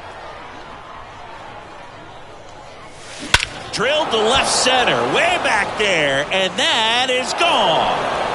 Drilled to left center, way back there, and that is gone.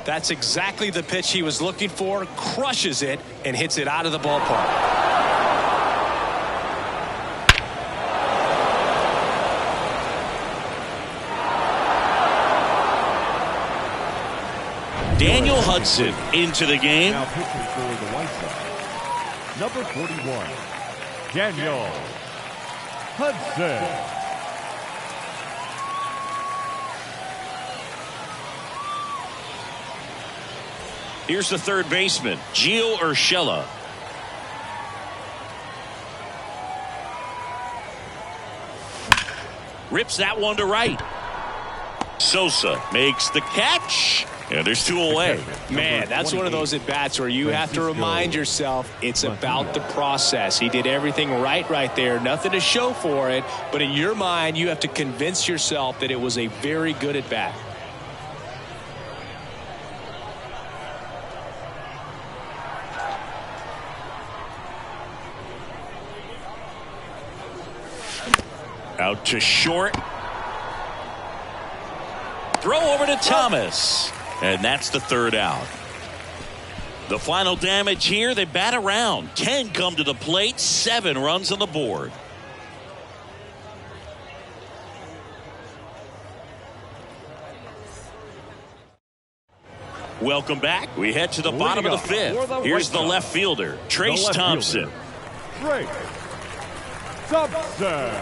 That's exactly the pitch he was looking for. Crushes it and hits it out of the ballpark. Daniel Hudson into the game. Now pitching for the White Sox, number 41, Daniel Hudson. Here's the third baseman, Gio Urshela. Rips that one to right. Sosa makes the catch, and there's two away. Man, that's one of those at-bats where you have to remind yourself it's about the process. He did everything right there. Nothing to show for it, but in your mind, you have to convince yourself that it was a very good at-bat. Out to short. Throw over to Thomas. And that's the third out. The final damage here, they bat around. 10 come to the plate, 7 runs on the board. Welcome back. We head to the bottom of the fifth. Here's the left fielder, Trace Thompson. Trace Thompson.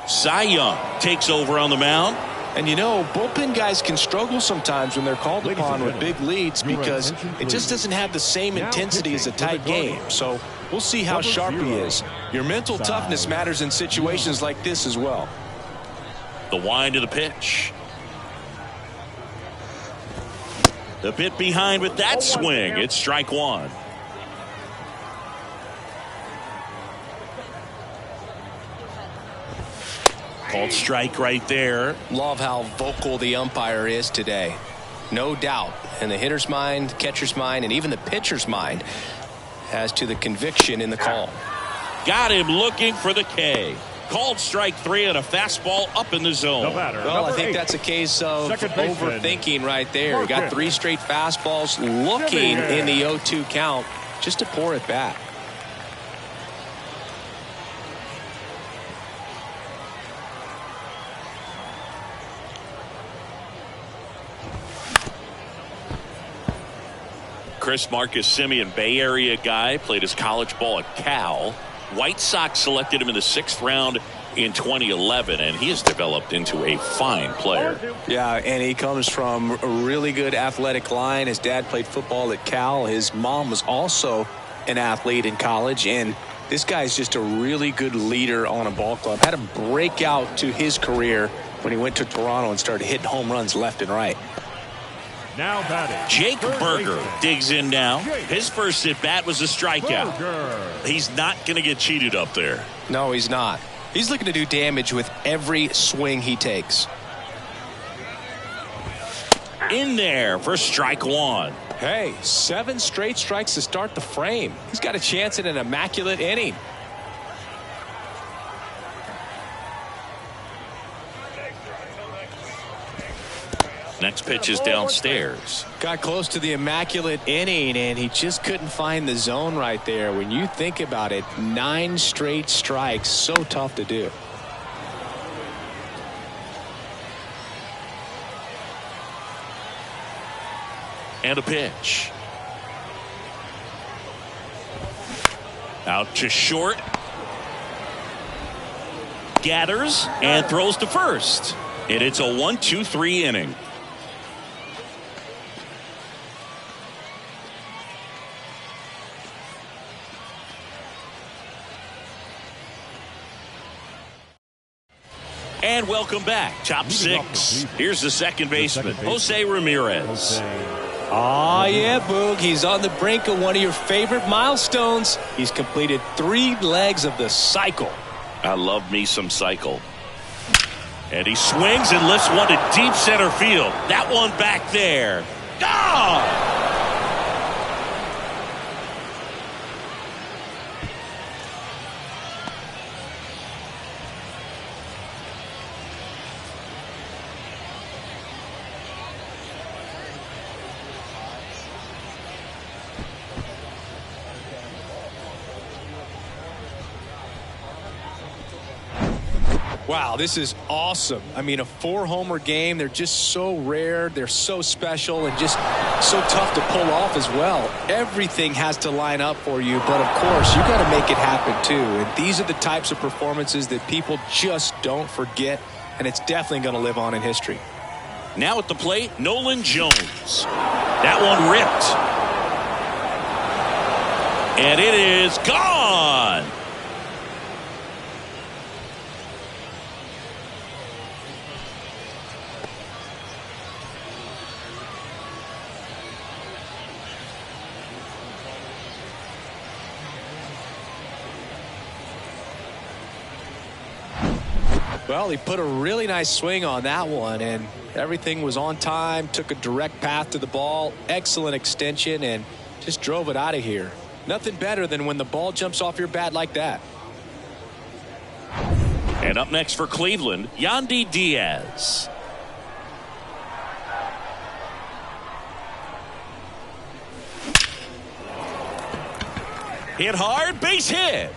Cy Young takes over on the mound. And you know, bullpen guys can struggle sometimes when they're called upon with big leads because it just doesn't have the same intensity as a tight game. So we'll see how sharp he is. Your mental toughness matters in situations like this as well. The wind of the pitch. The bit behind with that swing. It's strike one. Called strike right there. Love how vocal the umpire is today. No doubt in the hitter's mind, catcher's mind, and even the pitcher's mind as to the conviction in the call. Got him looking for the K. Called strike 3 on a fastball up in the zone. Well, I think that's a case of overthinking right there. He got 3 straight fastballs looking in the 0-2 count just to pour it back. Chris Marcus Simeon, Bay Area guy, played his college ball at Cal. White Sox selected him in the 6th round in 2011, and he has developed into a fine player. Yeah, and he comes from a really good athletic line. His dad played football at Cal. His mom was also an athlete in college, and this guy's just a really good leader on a ball club. Had him break out to his career when he went to Toronto and started hitting home runs left and right. Now batting, Jake Berger digs in now. His first at bat was a strikeout. He's not going to get cheated up there. No, he's not. He's looking to do damage with every swing he takes. In there for strike 1. Hey, 7 straight strikes to start the frame. He's got a chance at an immaculate inning. Next pitch is downstairs. Got close to the immaculate inning, and he just couldn't find the zone right there. When you think about it, 9 straight strikes, so tough to do. And a pitch. Out to short. Gathers and throws to first. And it's a 1-2-3 inning. And welcome back. Top six. Here's the second baseman, Jose Ramirez. Yeah, Boog. He's on the brink of one of your favorite milestones. He's completed 3 legs of the cycle. I love me some cycle. And he swings and lifts one to deep center field. That one back there. Gone! Wow, this is awesome. I mean, a 4-homer game. They're just so rare. They're so special and just so tough to pull off as well. Everything has to line up for you, but of course, you got to make it happen too. And these are the types of performances that people just don't forget, and it's definitely going to live on in history. Now at the plate, Nolan Jones. That one ripped. And it is gone. Well, he put a really nice swing on that one, and everything was on time, took a direct path to the ball, excellent extension, and just drove it out of here. Nothing better than when the ball jumps off your bat like that. And up next for Cleveland, Yandy Diaz. Hit hard, base hit.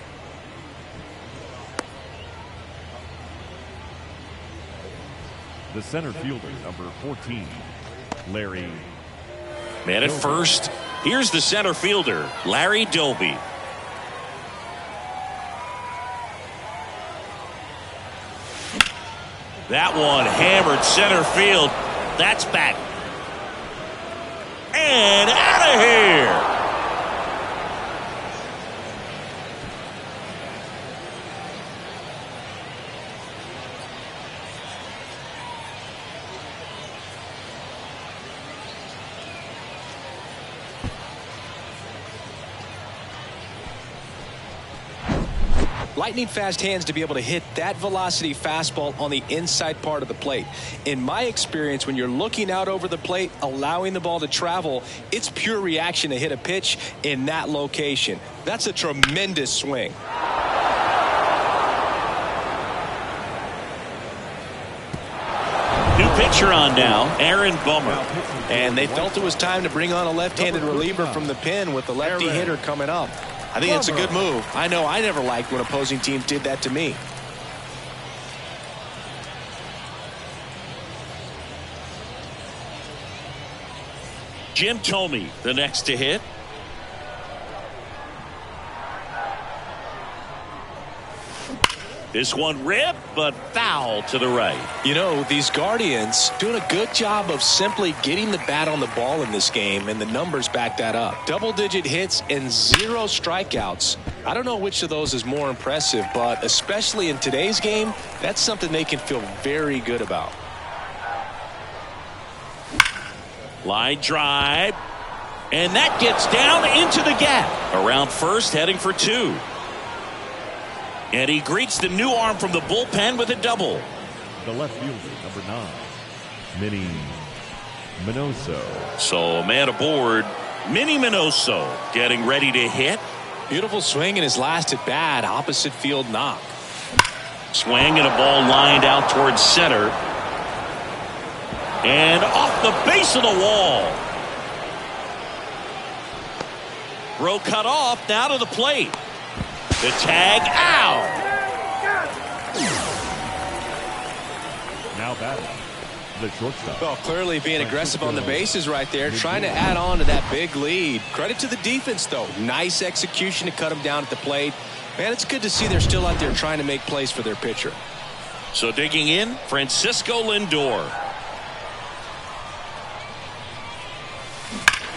The center fielder, number 14, Larry. Man at first. Here's the center fielder, Larry Doby. That one hammered center field. That's back. And out of here. Lightning fast hands to be able to hit that velocity fastball on the inside part of the plate. In my experience, when you're looking out over the plate, allowing the ball to travel, it's pure reaction to hit a pitch in that location. That's a tremendous swing. New pitcher on now, Aaron Bummer. And they felt it was time to bring on a left-handed reliever from the pen with the lefty hitter coming up. I think it's a good move. I know I never liked when opposing teams did that to me. Jim Thome, the next to hit. This one ripped, but foul to the right. You know, these Guardians doing a good job of simply getting the bat on the ball in this game, and the numbers back that up. Double-digit hits and 0 strikeouts. I don't know which of those is more impressive, but especially in today's game, that's something they can feel very good about. Line drive. And that gets down into the gap. Around first, heading for 2. And he greets the new arm from the bullpen with a double. The left fielder, number 9, Minnie Minoso. So, man aboard, Minnie Minoso getting ready to hit. Beautiful swing in his last at bat, opposite field knock. Swing and a ball lined out towards center. And off the base of the wall. Throw cut off, now to the plate. The tag out. Now batting, the shortstop. Well, clearly being aggressive on the bases right there, trying to add on to that big lead. Credit to the defense, though. Nice execution to cut him down at the plate. Man, it's good to see they're still out there trying to make plays for their pitcher. So digging in, Francisco Lindor.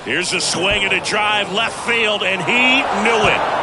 Here's a swing and a drive left field, and he knew it.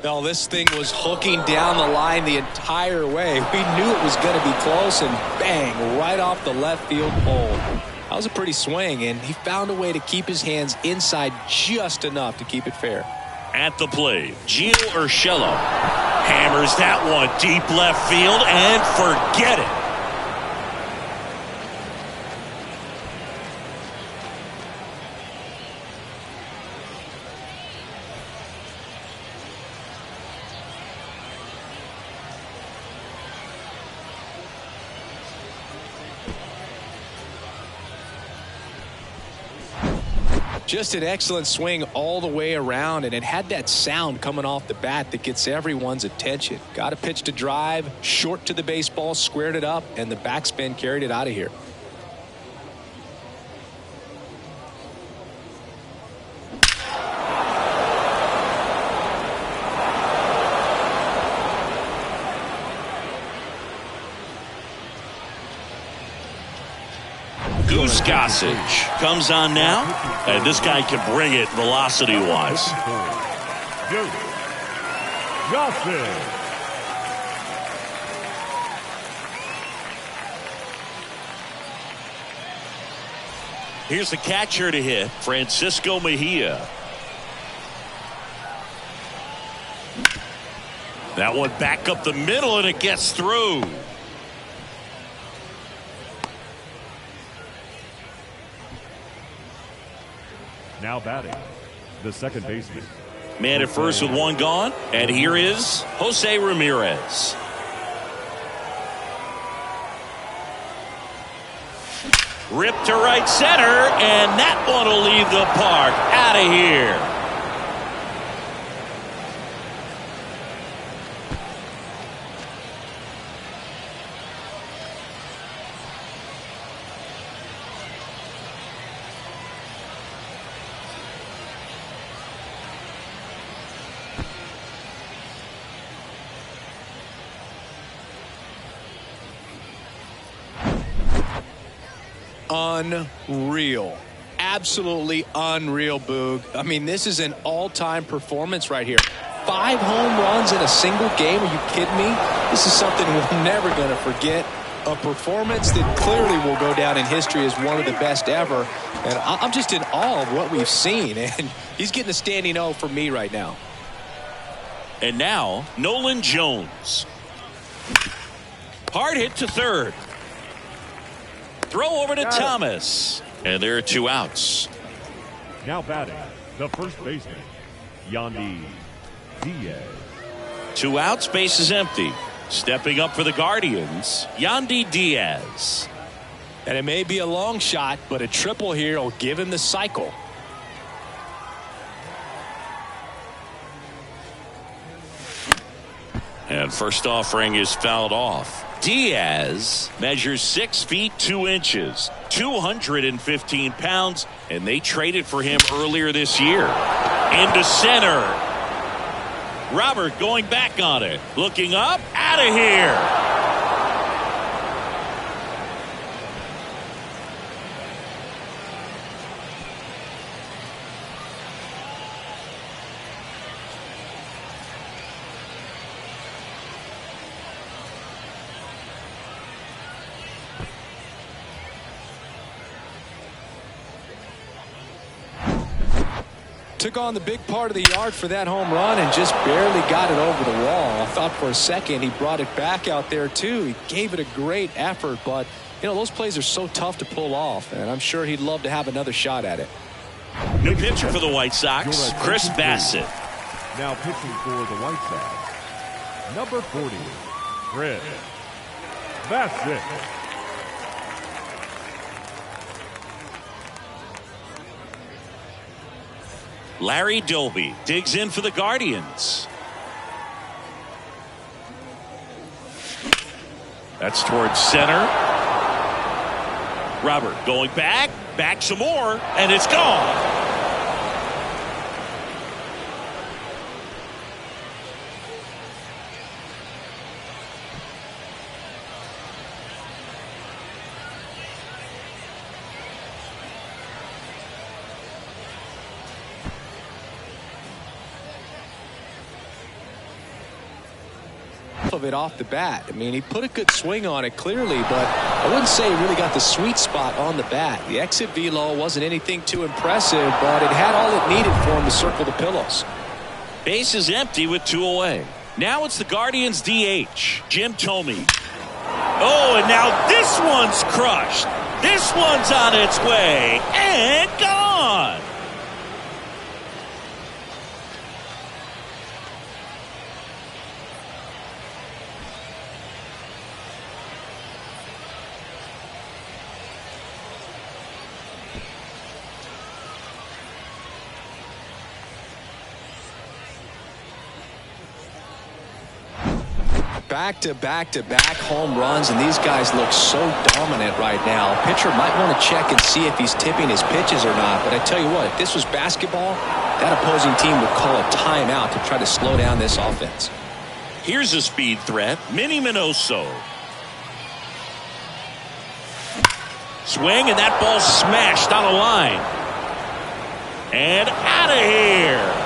No, this thing was hooking down the line the entire way. We knew it was going to be close, and bang, right off the left field pole. That was a pretty swing, and he found a way to keep his hands inside just enough to keep it fair. At the plate, Gio Urshela hammers that one deep left field, and forget it. Just an excellent swing all the way around, and it had that sound coming off the bat that gets everyone's attention. Got a pitch to drive, short to the baseball, squared it up, and the backspin carried it out of here. Goose Gossage comes on now, and this guy can bring it velocity-wise. Goose Gossage. Here's the catcher to hit, Francisco Mejia. That one back up the middle, and it gets through. Now batting, the second baseman. Man at first with one gone, and here is Jose Ramirez. Ripped to right center, and that one will leave the park. Out of here. Unreal. Absolutely unreal, Boog. I mean, this is an all-time performance right here. 5 home runs in a single game. Are you kidding me? This is something we're never going to forget. A performance that clearly will go down in history as one of the best ever. And I'm just in awe of what we've seen. And he's getting a standing O for me right now. And now, Nolan Jones. Hard hit to third. Throw over to Thomas. And there are 2 outs. Now batting, the first baseman, Yandy Diaz. 2 outs, base is empty. Stepping up for the Guardians, Yandy Diaz. And it may be a long shot, but a triple here will give him the cycle. And first offering is fouled off. Diaz measures 6 feet 2 inches, 215 pounds, and they traded for him earlier this year. Into center. Robert going back on it. Looking up. Out of here. Took on the big part of the yard for that home run and just barely got it over the wall. I thought for a second he brought it back out there too. He gave it a great effort, but you know, those plays are so tough to pull off, and I'm sure he'd love to have another shot at it. New pitcher for the White Sox, Chris Bassett. Now pitching for the White Sox, number 40, Chris Bassett. Larry Doby digs in for the Guardians. That's towards center. Robert going back some more, and it's gone. Of it off the bat. I mean, he put a good swing on it clearly, but I wouldn't say he really got the sweet spot on the bat. The exit velo wasn't anything too impressive, but it had all it needed for him to circle the pillows. Base is empty with 2 away. Now it's the Guardians DH, Jim Thome. Oh, and now this one's crushed. This one's on its way and gone. Back-to-back home runs, and these guys look so dominant right now. Pitcher might want to check and see if he's tipping his pitches or not, but I tell you what, if this was basketball, that opposing team would call a timeout to try to slow down this offense. Here's a speed threat, Minnie Minoso. Swing, and that ball smashed on a line. And out of here.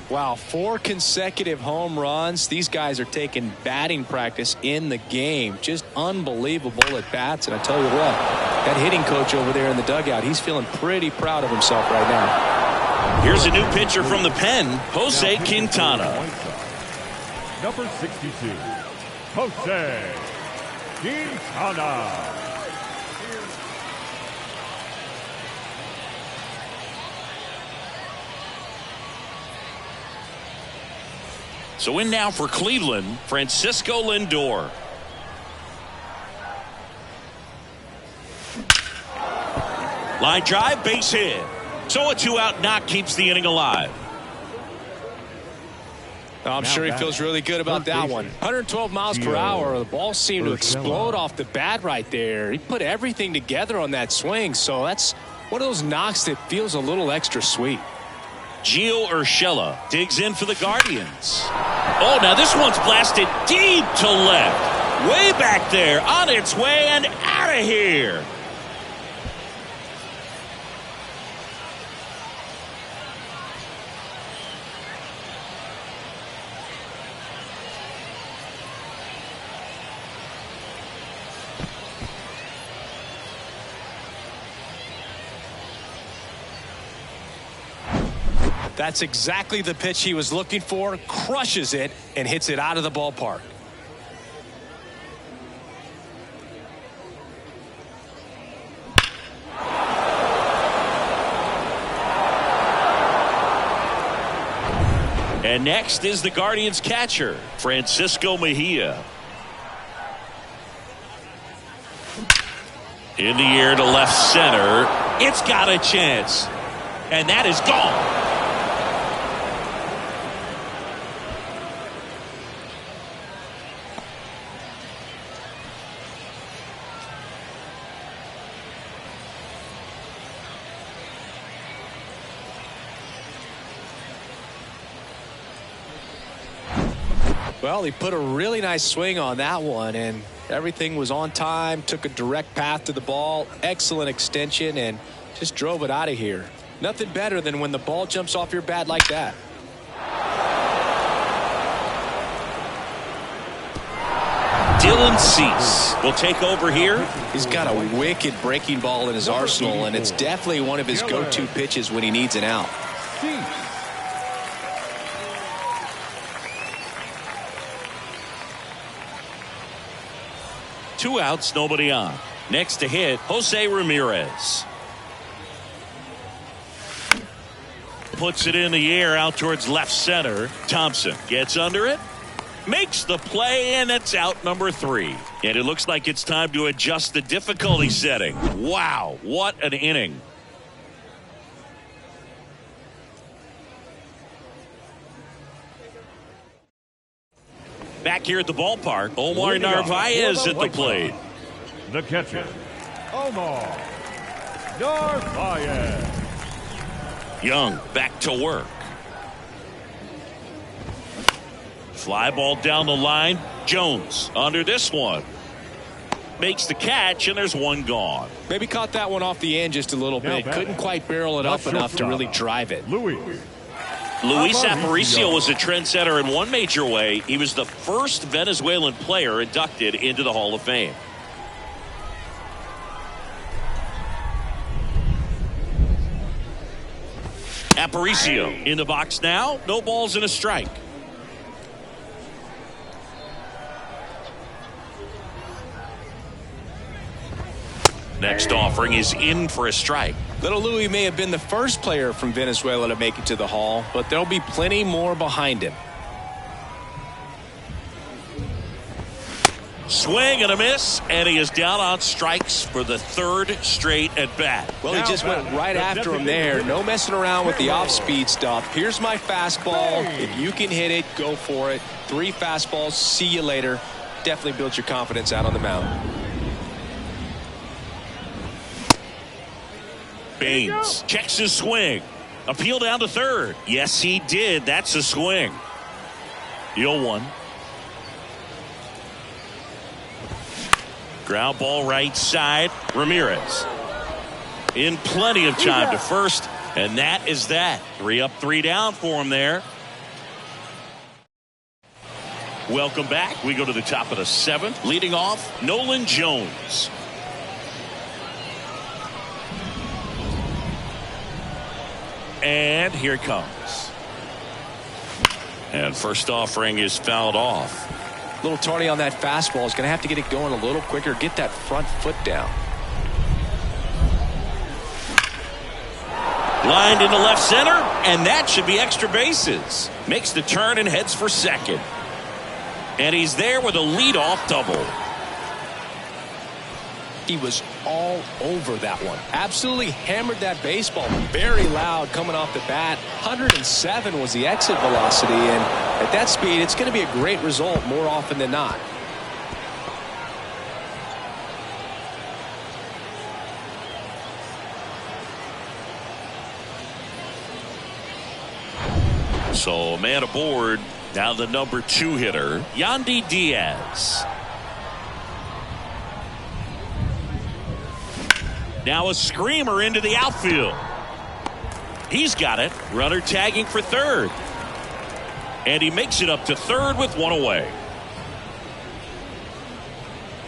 Wow, 4 consecutive home runs. These guys are taking batting practice in the game. Just unbelievable at bats. And I tell you what, that hitting coach over there in the dugout, he's feeling pretty proud of himself right now. Here's a new pitcher from the pen, Jose Quintana. Number 62, Jose Quintana. So in now for Cleveland, Francisco Lindor. Line drive, base hit. So a 2-out knock keeps the inning alive. I'm sure he feels really good about that one. 112 miles per hour. The ball seemed to explode off the bat right there. He put everything together on that swing. So that's one of those knocks that feels a little extra sweet. Gio Urshela digs in for the Guardians. Oh, now this one's blasted deep to left. Way back there, on its way and out of here. That's exactly the pitch he was looking for. Crushes it and hits it out of the ballpark. And next is the Guardians catcher, Francisco Mejia. In the air to left center. It's got a chance. And that is gone. Well, he put a really nice swing on that one, and everything was on time, took a direct path to the ball, excellent extension, and just drove it out of here. Nothing better than when the ball jumps off your bat like that. Dylan Cease will take over here. He's got a wicked breaking ball in his arsenal, and it's definitely one of his go-to pitches when he needs an out. 2 outs, nobody on. Next to hit, Jose Ramirez. Puts it in the air out towards left center. Thompson gets under it. Makes the play, and it's out number 3. And it looks like it's time to adjust the difficulty setting. Wow, what an inning. Back here at the ballpark, Omar Narvaez at the plate. The catcher, Omar Narvaez. Young back to work. Fly ball down the line. Jones under this one. Makes the catch, and there's one gone. Maybe caught that one off the end just a little bit. Couldn't quite barrel it up enough to really drive it. Luis Aparicio was a trendsetter in one major way. He was the first Venezuelan player inducted into the Hall of Fame. Aparicio in the box now. No balls and a strike. Next offering is in for a strike. Little Louis may have been the first player from Venezuela to make it to the Hall, but there'll be plenty more behind him. Swing and a miss, and he is down on strikes for the 3rd straight at bat. Well, he just went right after him there. No messing around with the off-speed stuff. Here's my fastball. If you can hit it, go for it. 3 fastballs. See you later. Definitely builds your confidence out on the mound. Baines checks his swing. Appeal down to 3rd. Yes, he did. That's a swing. 0-1. Ground ball right side. Ramirez in plenty of time to first, and that is that. 3 up, 3 down for him there. Welcome back. We go to the top of the 7th. Leading off, Nolan Jones. And here it comes. And first offering is fouled off. A little tardy on that fastball. He's going to have to get it going a little quicker. Get that front foot down. Lined into left center, and that should be extra bases. Makes the turn and heads for second. And he's there with a leadoff double. He was all over that one. Absolutely hammered that baseball. Very loud coming off the bat. 107 was the exit velocity, and at that speed, it's going to be a great result more often than not. So, man aboard. Now the number 2 hitter, Yandy Diaz. Now a screamer into the outfield. He's got it. Runner tagging for 3rd. And he makes it up to 3rd with 1 away.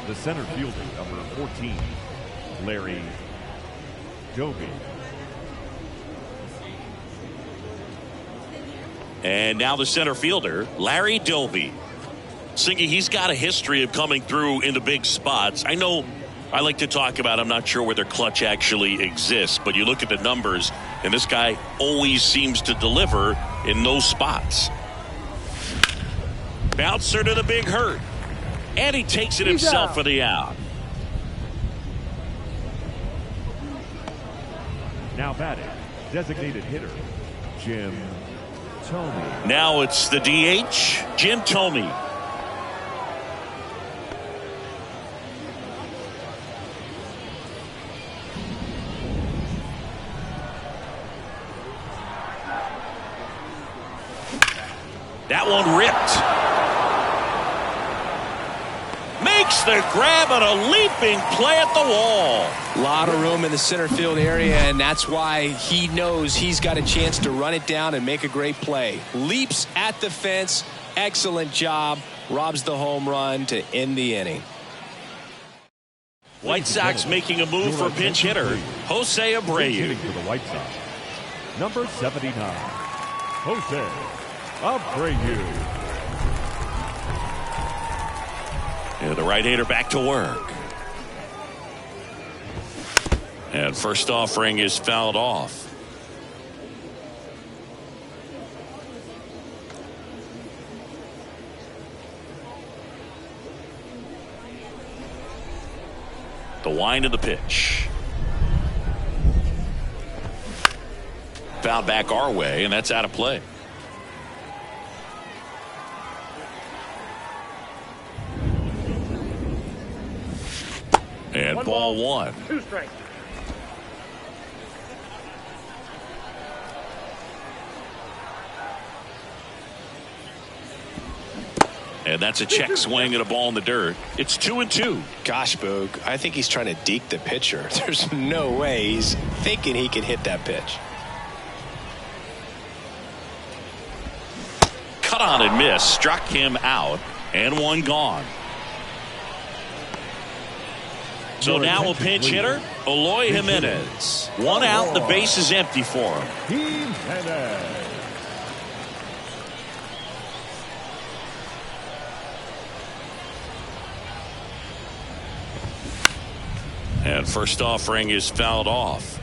The center fielder, number 14, Larry Doby. And now the center fielder, Larry Doby. Singy, he's got a history of coming through in the big spots. I know I like to talk about, I'm not sure whether clutch actually exists, but you look at the numbers, and this guy always seems to deliver in those spots. Bouncer to the big hurt. And he takes it himself for the out. Now batting, designated hitter, Jim Thome. Now it's the DH, Jim Thome. That one ripped. Makes the grab and a leaping play at the wall. A lot of room in the center field area, and that's why he knows he's got a chance to run it down and make a great play. Leaps at the fence. Excellent job. Robs the home run to end the inning. White Sox making a move for pinch hitter Jose Abreu. Hitting for the White Sox, number 79, Jose Abreu. And the right-hander back to work. And first offering is fouled off. The wind of the pitch. Fouled back our way, and that's out of play. And ball one. 2 strikes. And that's a check swing at a ball in the dirt. It's 2-2. Gosh, Boog, I think he's trying to deke the pitcher. There's no way he's thinking he can hit that pitch. Cut on and miss. Struck him out. And one gone. So now a pinch hitter, Eloy Jimenez. One out, the base is empty for him. Jimenez. And first offering is fouled off.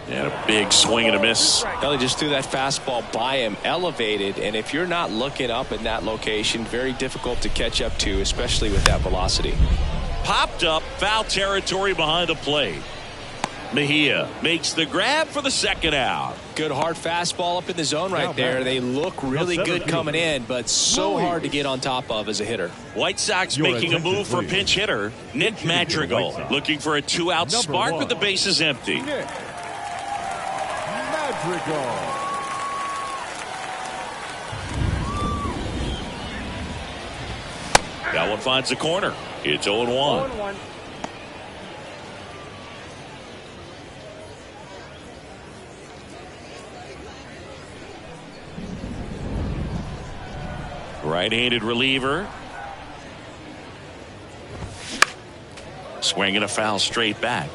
And a big swing and a miss. He just threw that fastball by him, elevated, and if you're not looking up in that location, very difficult to catch up to, especially with that velocity. Popped up, foul territory behind the plate. Mejia makes the grab for the second out. Good hard fastball up in the zone right there. They look really good coming in, but so hard to get on top of as a hitter. White Sox making a move for pinch hitter Nick Madrigal, looking for a 2-out spark with the bases empty. Nick Madrigal. That one finds the corner. It's 0-1. 0-1. Right-handed reliever. Swinging a foul straight back.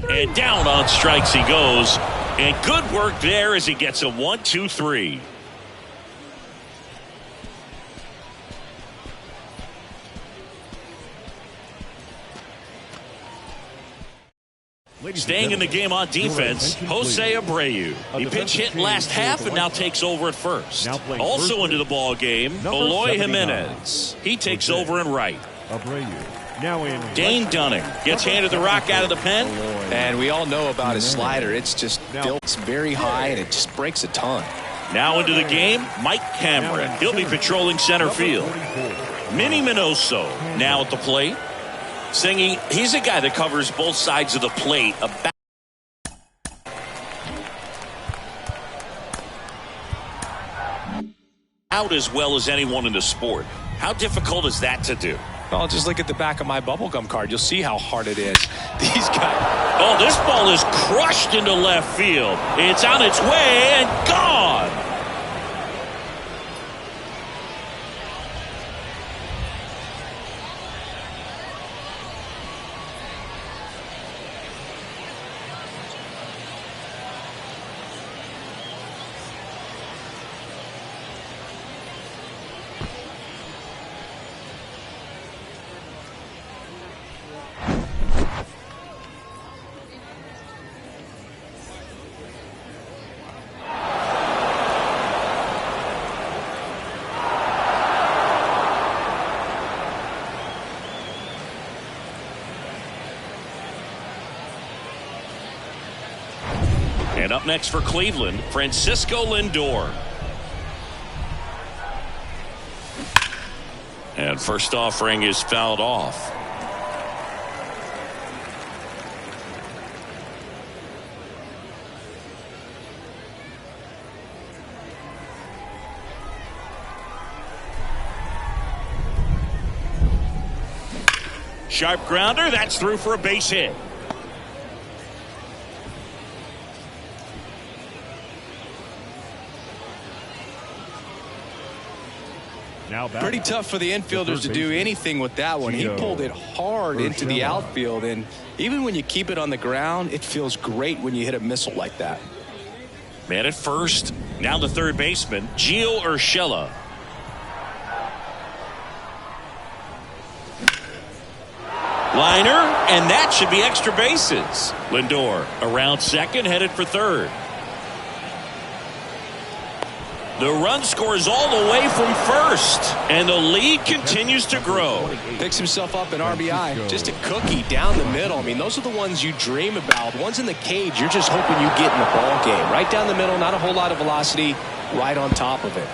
And down on strikes he goes. And good work there as he gets a 1-2-3. Staying in the game on defense, Jose Abreu. He pinch hit last half and now takes over at first. Also into the ball game, Eloy Jimenez. He takes over in right. Abreu. Now in Dane Dunning gets handed the rock out of the pen. And we all know about his slider. It's just built very high and it just breaks a ton. Now into the game, Mike Cameron. He'll be patrolling center field. Minnie Minoso now at the plate. Singing, he's a guy that covers both sides of the plate. Out as well as anyone in the sport. How difficult is that to do? Well, just look at the back of my bubblegum card. You'll see how hard it is. These guys. Oh, this ball is crushed into left field. It's on its way and gone. And up next for Cleveland, Francisco Lindor. And first offering is fouled off. Sharp grounder, that's through for a base hit. Pretty tough for the infielders to do anything with that one. He pulled it hard into the outfield, and even when you keep it on the ground, it feels great when you hit a missile like that. Man at first, now the third baseman, Gio Urshela. Liner, and that should be extra bases. Lindor around second, headed for third. The run scores all the way from first, and the lead continues to grow. Picks himself up an RBI. Just a cookie down the middle. I mean, those are the ones you dream about. Ones in the cage, you're just hoping you get in the ball game. Right down the middle, not a whole lot of velocity, right on top of it.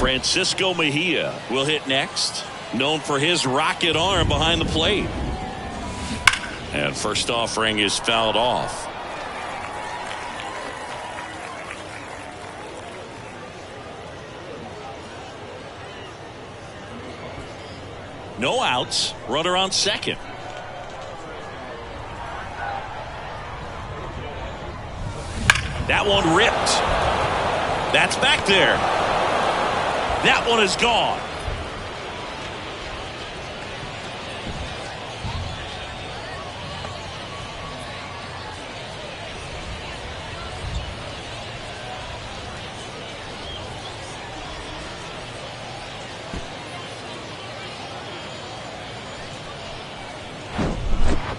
Francisco Mejia will hit next, known for his rocket arm behind the plate. And first offering is fouled off. No outs, runner on second. That one ripped. That's back there. That one is gone.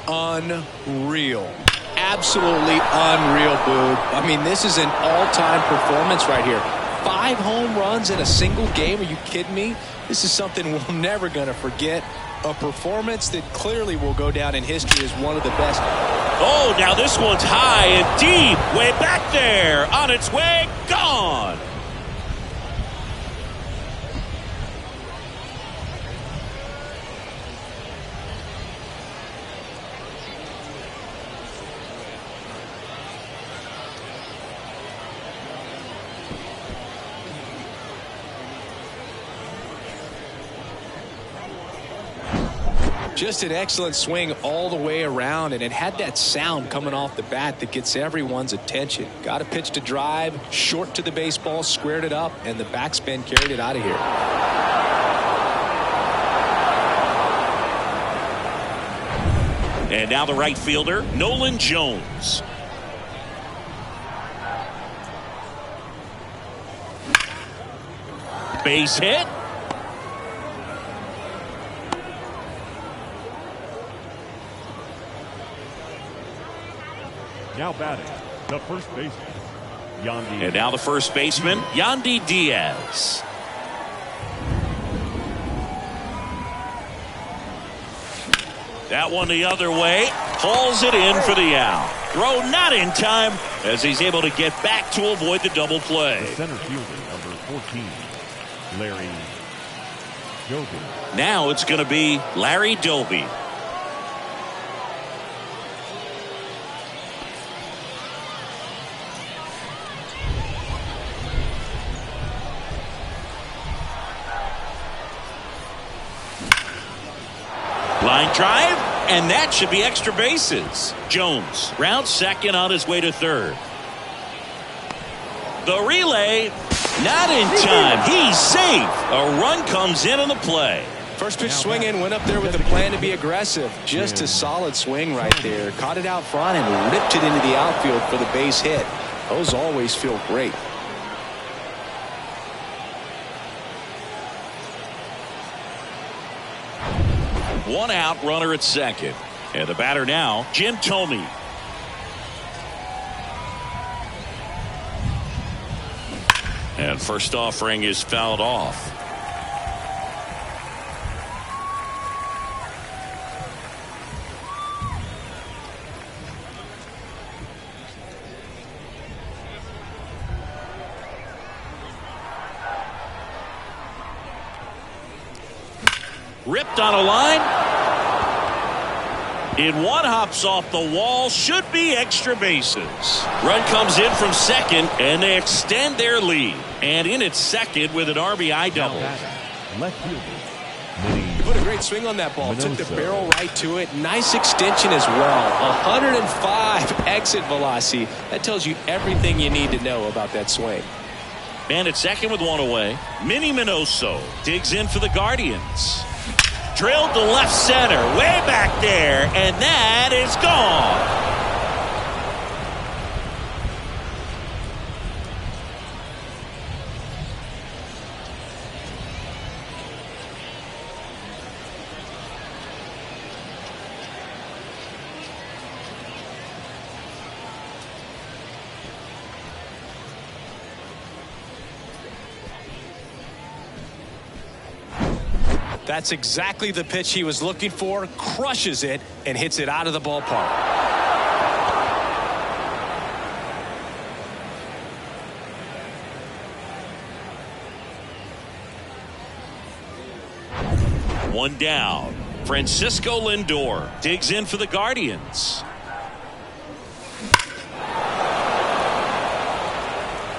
Unreal. Absolutely unreal, Boog. I mean, this is an all-time performance right here. 5 home runs in a single game. Are you kidding me? This is something we're never going to forget. A performance that clearly will go down in history as one of the best. Oh, now this one's high and deep. Way back there. On its way. Gone. Just an excellent swing all the way around, and it had that sound coming off the bat that gets everyone's attention. Got a pitch to drive, short to the baseball, squared it up, and the backspin carried it out of here. And now the right fielder, Nolan Jones. Base hit. Now batting, the first baseman, Yandy. And now the first baseman, Yandy Diaz. That one the other way. Hauls it in for the out. Throw not in time as he's able to get back to avoid the double play. The center fielder, number 14, Larry Doby. Now it's going to be Larry Doby. Line drive, and that should be extra bases. Jones rounds second on his way to third. The relay, not in time. He's safe. A run comes in on the play. First pitch swinging, went up there with the plan to be aggressive. Just a solid swing right there. Caught it out front and ripped it into the outfield for the base hit. Those always feel great. One out, runner at second. And the batter now, Jim Thome. And first offering is fouled off. Ripped on a line. In one, hops off the wall. Should be extra bases. Run comes in from second, and they extend their lead. And in at second with an RBI double. Left fielder, You put a great swing on that ball. Took the barrel right to it. Nice extension as well. 105 exit velocity. That tells you everything you need to know about that swing. Man at second with one away. Minnie Minoso digs in for the Guardians. Drilled to left center, way back there, and that is gone. That's exactly the pitch he was looking for. Crushes it and hits it out of the ballpark. One down. Francisco Lindor digs in for the Guardians.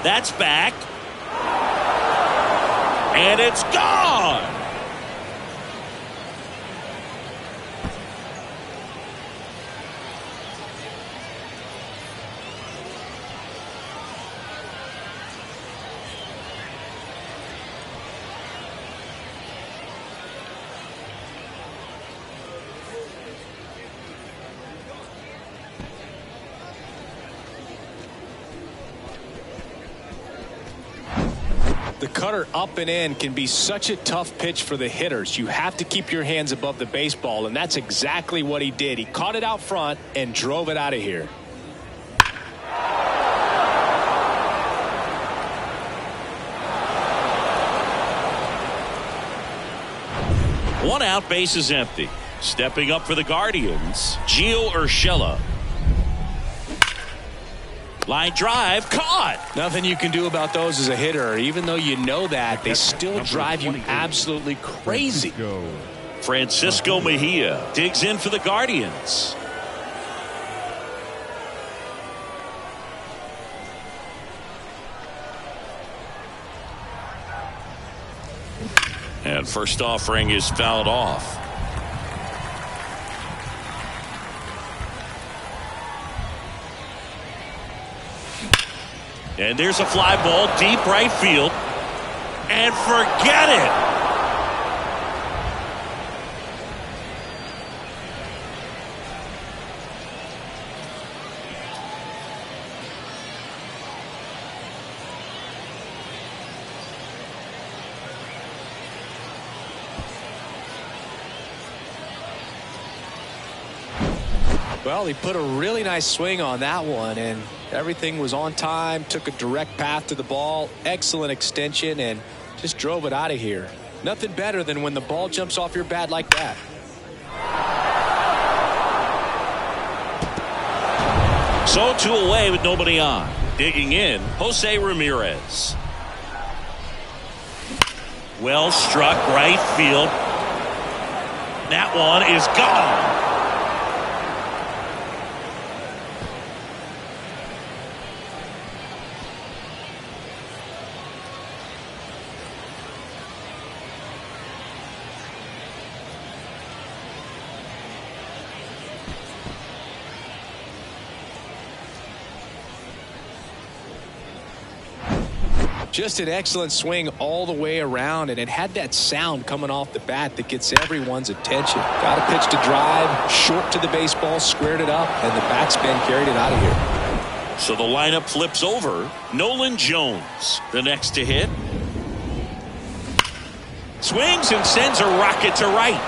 That's back. And it's gone. The cutter up and in can be such a tough pitch for the hitters. You have to keep your hands above the baseball, and that's exactly what he did. He caught it out front and drove it out of here. One out, base is empty. Stepping up for the Guardians, Gio Urshela. Line drive, caught. Nothing you can do about those as a hitter. Even though you know that, they still drive you absolutely crazy. Francisco Mejia digs in for the Guardians. And first offering is fouled off. And there's a fly ball deep right field. And forget it. Well, he put a really nice swing on that one, and everything was on time, took a direct path to the ball, excellent extension, and just drove it out of here. Nothing better than when the ball jumps off your bat like that. So 2 away with nobody on. Digging in, Jose Ramirez. Well struck right field. That one is gone. Just an excellent swing all the way around, and it had that sound coming off the bat that gets everyone's attention. Got a pitch to drive, short to the baseball, squared it up, and the backspin carried it out of here. So the lineup flips over. Nolan Jones, the next to hit. Swings and sends a rocket to right.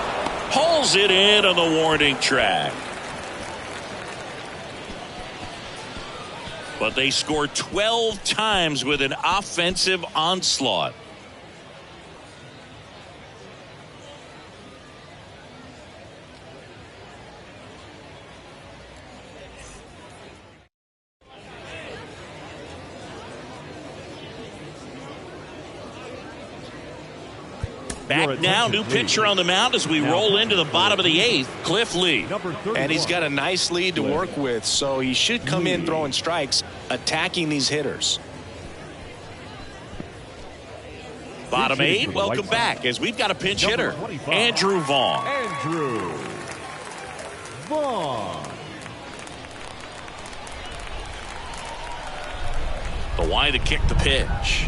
Hauls it in on the warning track. But they scored 12 times with an offensive onslaught. Back now, new pitcher on the mound as we roll into the bottom of the 8th, Cliff Lee. And he's got a nice lead to work with, so he should come in throwing strikes, attacking these hitters. Bottom eight, welcome back as we've got a pinch hitter, Andrew Vaughn. Andrew Vaughn. The wide to kick the pitch.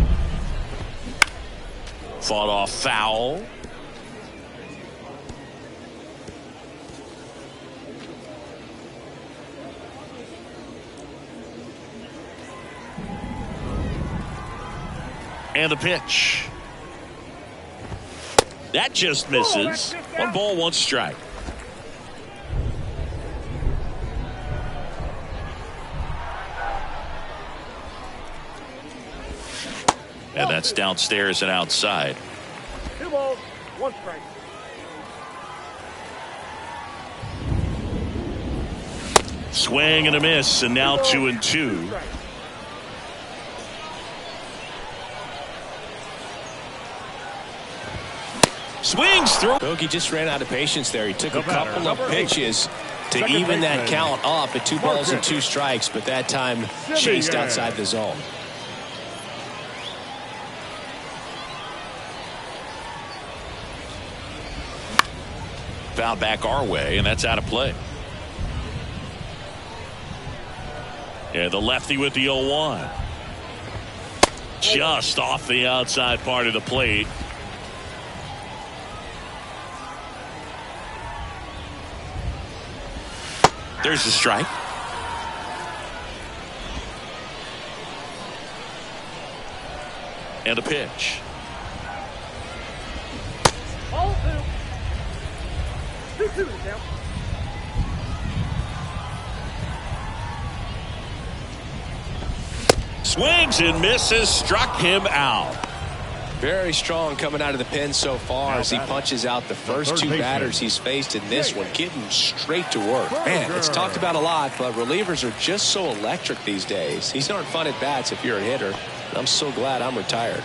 Fought off foul. And the pitch. That just misses. 1 ball, 1 strike. And that's downstairs and outside. 2 balls, 1 strike. Swing and a miss, and now 2-2. Swings through. Bogey just ran out of patience there. He took a couple of pitches to even that count off at 2 balls and 2 strikes, but that time chased outside the zone. Foul back our way, and that's out of play. Yeah, the lefty with the 0-1. Just off the outside part of the plate. There's the strike. And a pitch. Ball 2. 2-2 is down. Swings and misses, struck him out. Very strong coming out of the pen so far as he punches out the first 2 batters he's faced in this one, getting straight to work. Man, it's talked about a lot, but relievers are just so electric these days. These aren't fun at bats if you're a hitter. I'm so glad I'm retired.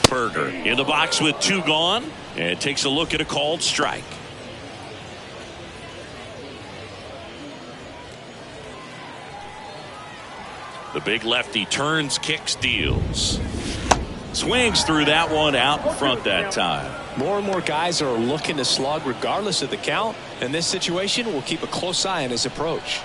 Berger in the box with 2 gone, and takes a look at a called strike. The big lefty turns, kicks, deals. Swings through that one out in front that time. More and more guys are looking to slug regardless of the count. In this situation, we'll keep a close eye on his approach.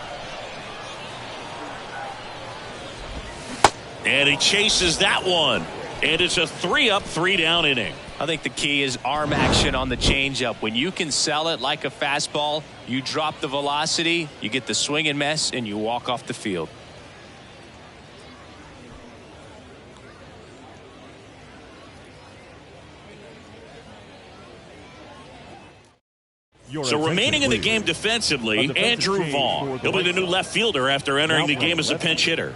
And he chases that one. And it's a 3-up, 3-down inning. I think the key is arm action on the changeup. When you can sell it like a fastball, you drop the velocity, you get the swing and miss, and you walk off the field. So remaining in the game defensively, Andrew Vaughn. He'll be the new left fielder after entering the game as a pinch hitter.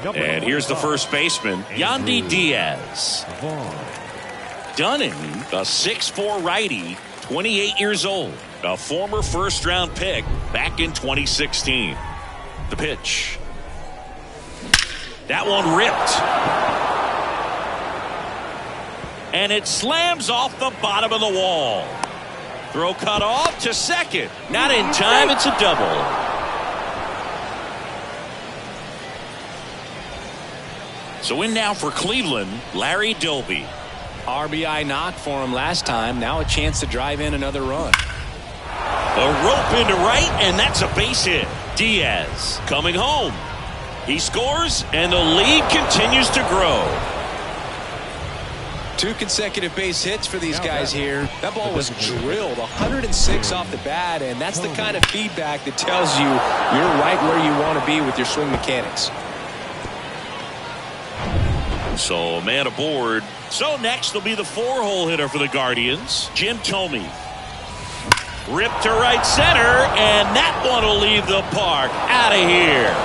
And here's the first baseman, Yandy Diaz. Dunning, a 6'4" righty, 28 years old, a former first-round pick back in 2016. The pitch. That one ripped. And it slams off the bottom of the wall. Throw cut off to second. Not in time, it's a double. So in now for Cleveland, Larry Doby. RBI knock for him last time. Now a chance to drive in another run. A rope into right, and that's a base hit. Diaz coming home. He scores, and the lead continues to grow. 2 consecutive base hits for these guys here. That ball was drilled 106 off the bat, and that's the kind of feedback that tells you you're right where you want to be with your swing mechanics. So a man aboard. So next will be the 4-hole hitter for the Guardians, Jim Thome. Ripped to right center, and that one will leave the park. Out of here.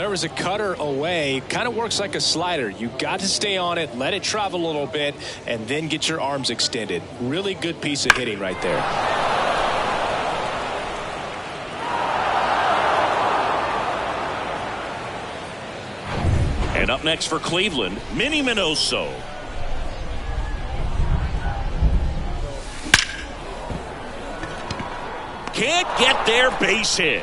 there was a cutter away. Kind of works like a slider. You got to stay on it, let it travel a little bit, and then get your arms extended. Really good piece of hitting right there. And up next for Cleveland, Minnie Minoso. Can't get their base hit.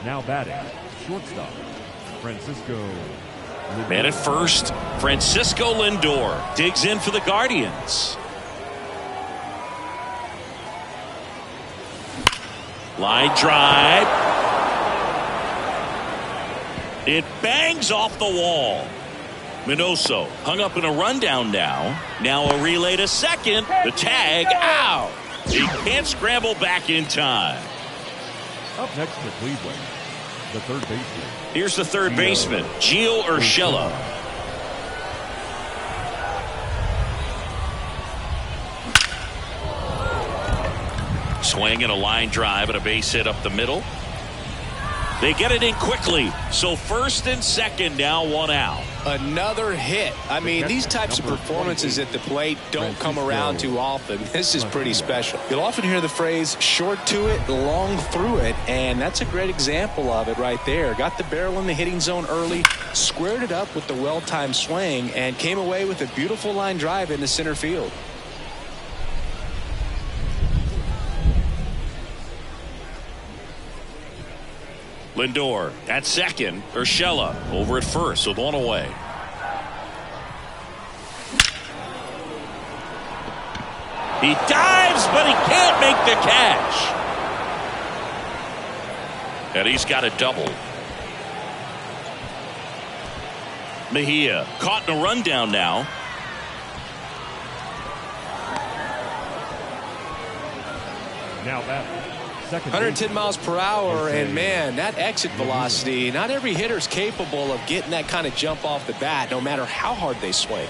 Now batting, shortstop, Francisco Lindor. Man at first, Francisco Lindor digs in for the Guardians. Line drive. It bangs off the wall. Minoso hung up in a rundown now. Now a relay to second. The tag out. He can't scramble back in time. Up next for Cleveland, the third baseman. Here's the third baseman, Gio Urshela. Swing and a line drive and a base hit up the middle. They get it in quickly. So first and second, now one out. Another hit. I mean, these types of performances at the plate don't come around too often. This is pretty special. You'll often hear the phrase short to it, long through it, and that's a great example of it right there. Got the barrel in the hitting zone early, squared it up with the well-timed swing, and came away with a beautiful line drive into center field. Lindor at second. Urshela over at first with one away. He dives, but he can't make the catch. And he's got a double. Mejia caught in a rundown now. Now batting, second 110 miles per hour, Okay. and man, that exit velocity, not every hitter's capable of getting that kind of jump off the bat, no matter how hard they swing.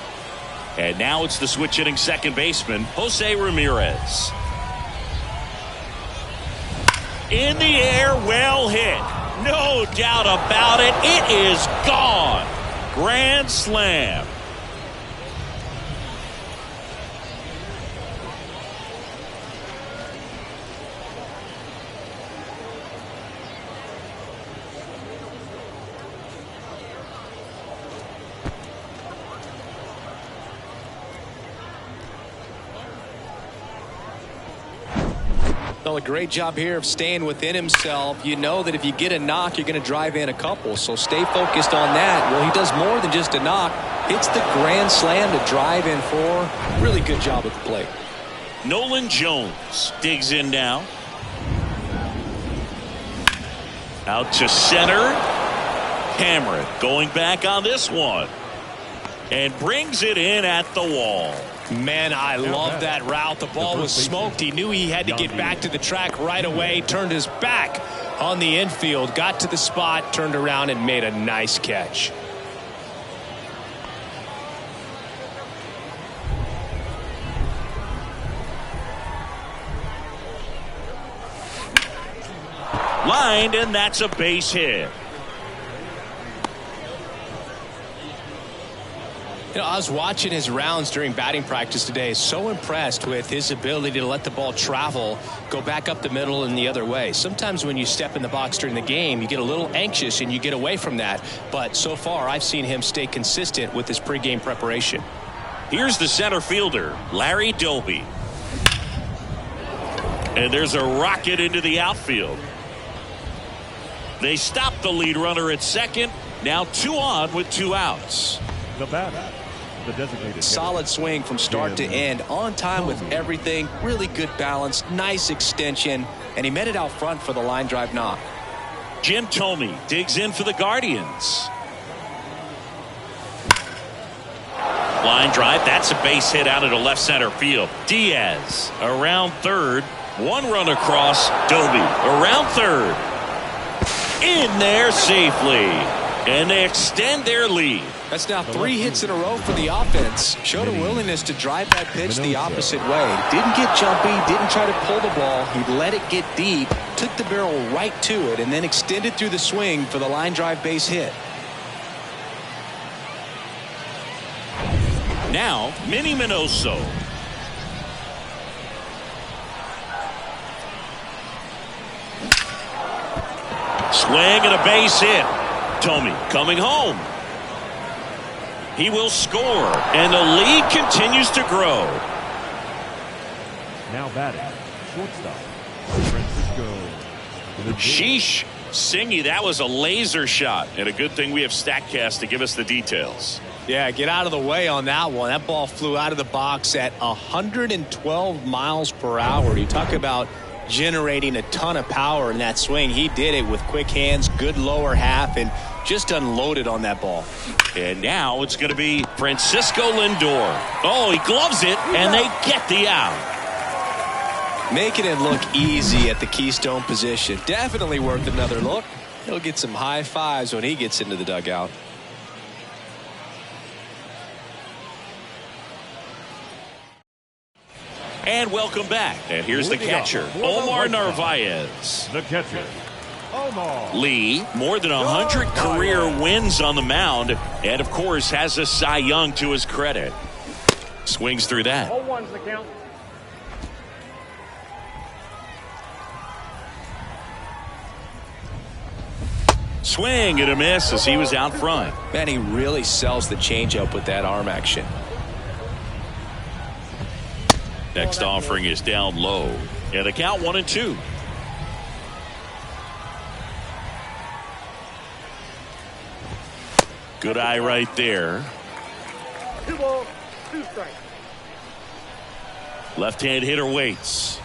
And now it's the switch hitting second baseman, Jose Ramirez. In the air, well hit. No doubt about it. It is gone. Grand slam. Well, a great job here of staying within himself. You know that if you get a knock, you're going to drive in a couple. So stay focused on that. Well, he does more than just a knock. Hits the grand slam to drive in four. Really good job at the plate. Nolan Jones digs in now. Out to center. Cameron going back on this one. And brings it in at the wall. Man, I love that route. The ball was smoked. He knew he had to get back to the track right away. Turned his back on the infield. Got to the spot. Turned around and made a nice catch. Lined, and that's a base hit. You know, I was watching his rounds during batting practice today. So impressed with his ability to let the ball travel, go back up the middle and the other way. Sometimes when you step in the box during the game, you get a little anxious and you get away from that. But so far, I've seen him stay consistent with his pregame preparation. Here's the center fielder, Larry Doby. And there's a rocket into the outfield. They stop the lead runner at second. Now 2 on with 2 outs. The batter, the designated Solid swing from start to end. On time with everything. Really good balance. Nice extension. And he met it out front for the line drive knock. Jim Thome digs in for the Guardians. Line drive. That's a base hit out into left center field. Diaz around third. 1 run across. Doby around third. In there safely. And they extend their lead. That's now 3 hits in a row for the offense. Showed a willingness to drive that pitch the opposite way. Didn't get jumpy, didn't try to pull the ball. He let it get deep, took the barrel right to it, and then extended through the swing for the line drive base hit. Now, Minnie Minoso. Swing and a base hit. Tomey coming home. He will score, and the lead continues to grow. Now batting, shortstop, Francisco. Sheesh. Singy, that was a laser shot, and a good thing we have StatCast to give us the details. Yeah, get out of the way on that one. That ball flew out of the box at 112 miles per hour. You talk about generating a ton of power in that swing. He did it with quick hands, good lower half, and just unloaded on that ball. And now it's going to be Francisco Lindor. Oh, he gloves it, and they get the out. Making it look easy at the Keystone position. Definitely worth another look. He'll get some high fives when he gets into the dugout. And welcome back. And here's the catcher, Omar Narvaez. The catcher, Omar. Lee, more than 100 career wins on the mound, and of course has a Cy Young to his credit. Swings through that. 0-1's the count. Swing and a miss as he was out front. Man, he really sells the changeup with that arm action. Next offering is down low. And the count 1-2. Good eye right there. 2 balls, 2 strikes. Left-hand hitter waits.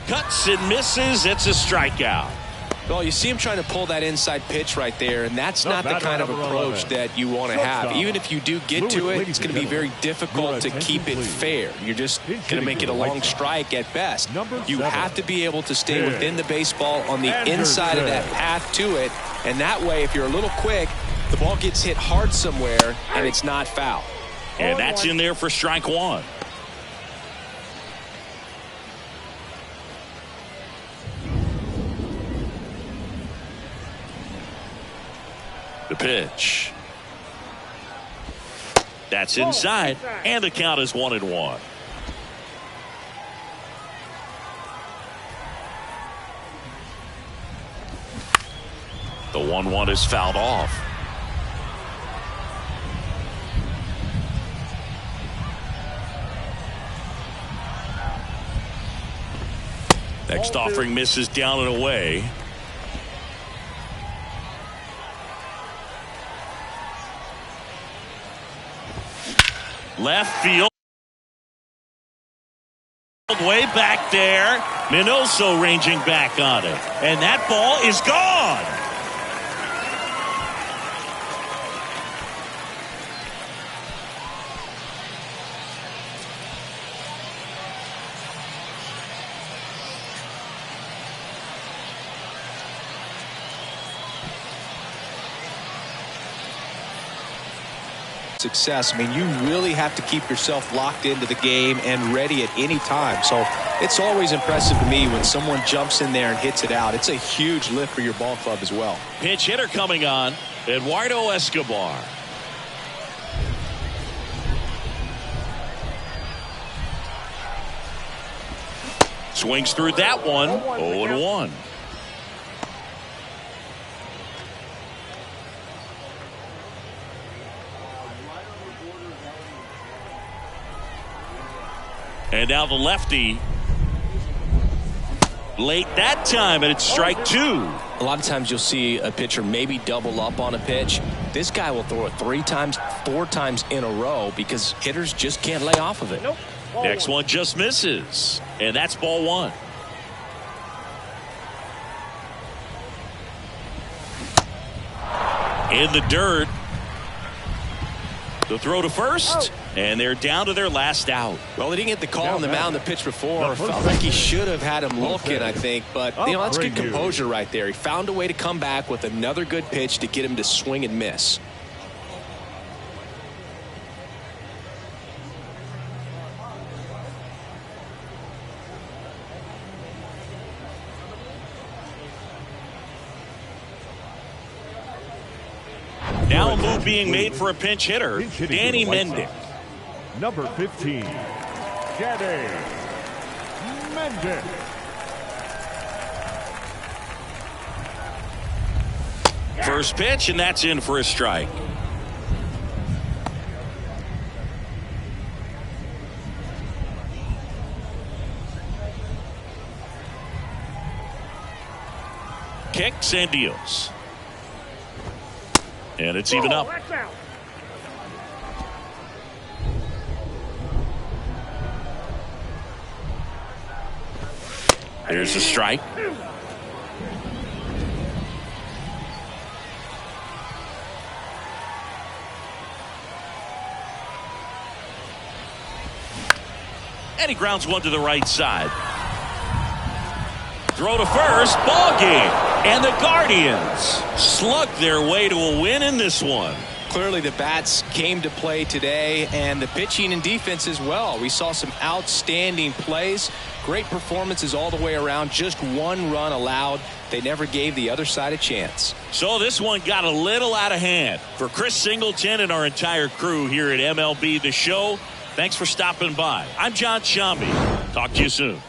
Cuts and misses. It's a strikeout. Well, you see him trying to pull that inside pitch right there, and that's not the kind of approach that you want to have. Even if you do get to it, it's going to be very difficult to keep it fair. You're just going to make it a long strike at best. You have to be able to stay within the baseball on the inside of that path to it, and that way, if you're a little quick, the ball gets hit hard somewhere, and it's not foul. And that's in there for strike one. The pitch. That's inside, and the count is 1-1. The 1-1 is fouled off. Next offering misses down and away. Left field. Way back there. Minoso ranging back on it. And that ball is gone. Success. I mean, you really have to keep yourself locked into the game and ready at any time. So it's always impressive to me when someone jumps in there and hits it out. It's a huge lift for your ball club as well. Pinch hitter coming on, Eduardo Escobar. Swings through that one. 0-1. And now the lefty. Late that time, and it's strike two. A lot of times you'll see a pitcher maybe double up on a pitch. This guy will throw it 3 times, 4 times in a row because hitters just can't lay off of it. Nope. Next one just misses. And that's ball 1. In the dirt. The throw to first. And they're down to their last out. Well, they didn't get the call on the mound the pitch before. Felt like he should have had him looking, I think. But, that's good composure right there. He found a way to come back with another good pitch to get him to swing and miss. Now a move being made for a pinch hitter, Danny Mendick. Number 15, Danny Mendick. First pitch, and that's in for a strike. Kicks and deals. And it's even up. There's a strike. And he grounds one to the right side. Throw to first, ball game. And the Guardians slug their way to a win in this one. Clearly the bats came to play today, and the pitching and defense as well. We saw some outstanding plays, great performances all the way around. Just one run allowed. They never gave the other side a chance. So this one got a little out of hand. For Chris Singleton and our entire crew here at MLB The Show, thanks for stopping by. I'm John Shambi. Talk to you soon.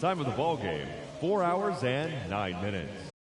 Time of the ball game, 4 hours and 9 minutes.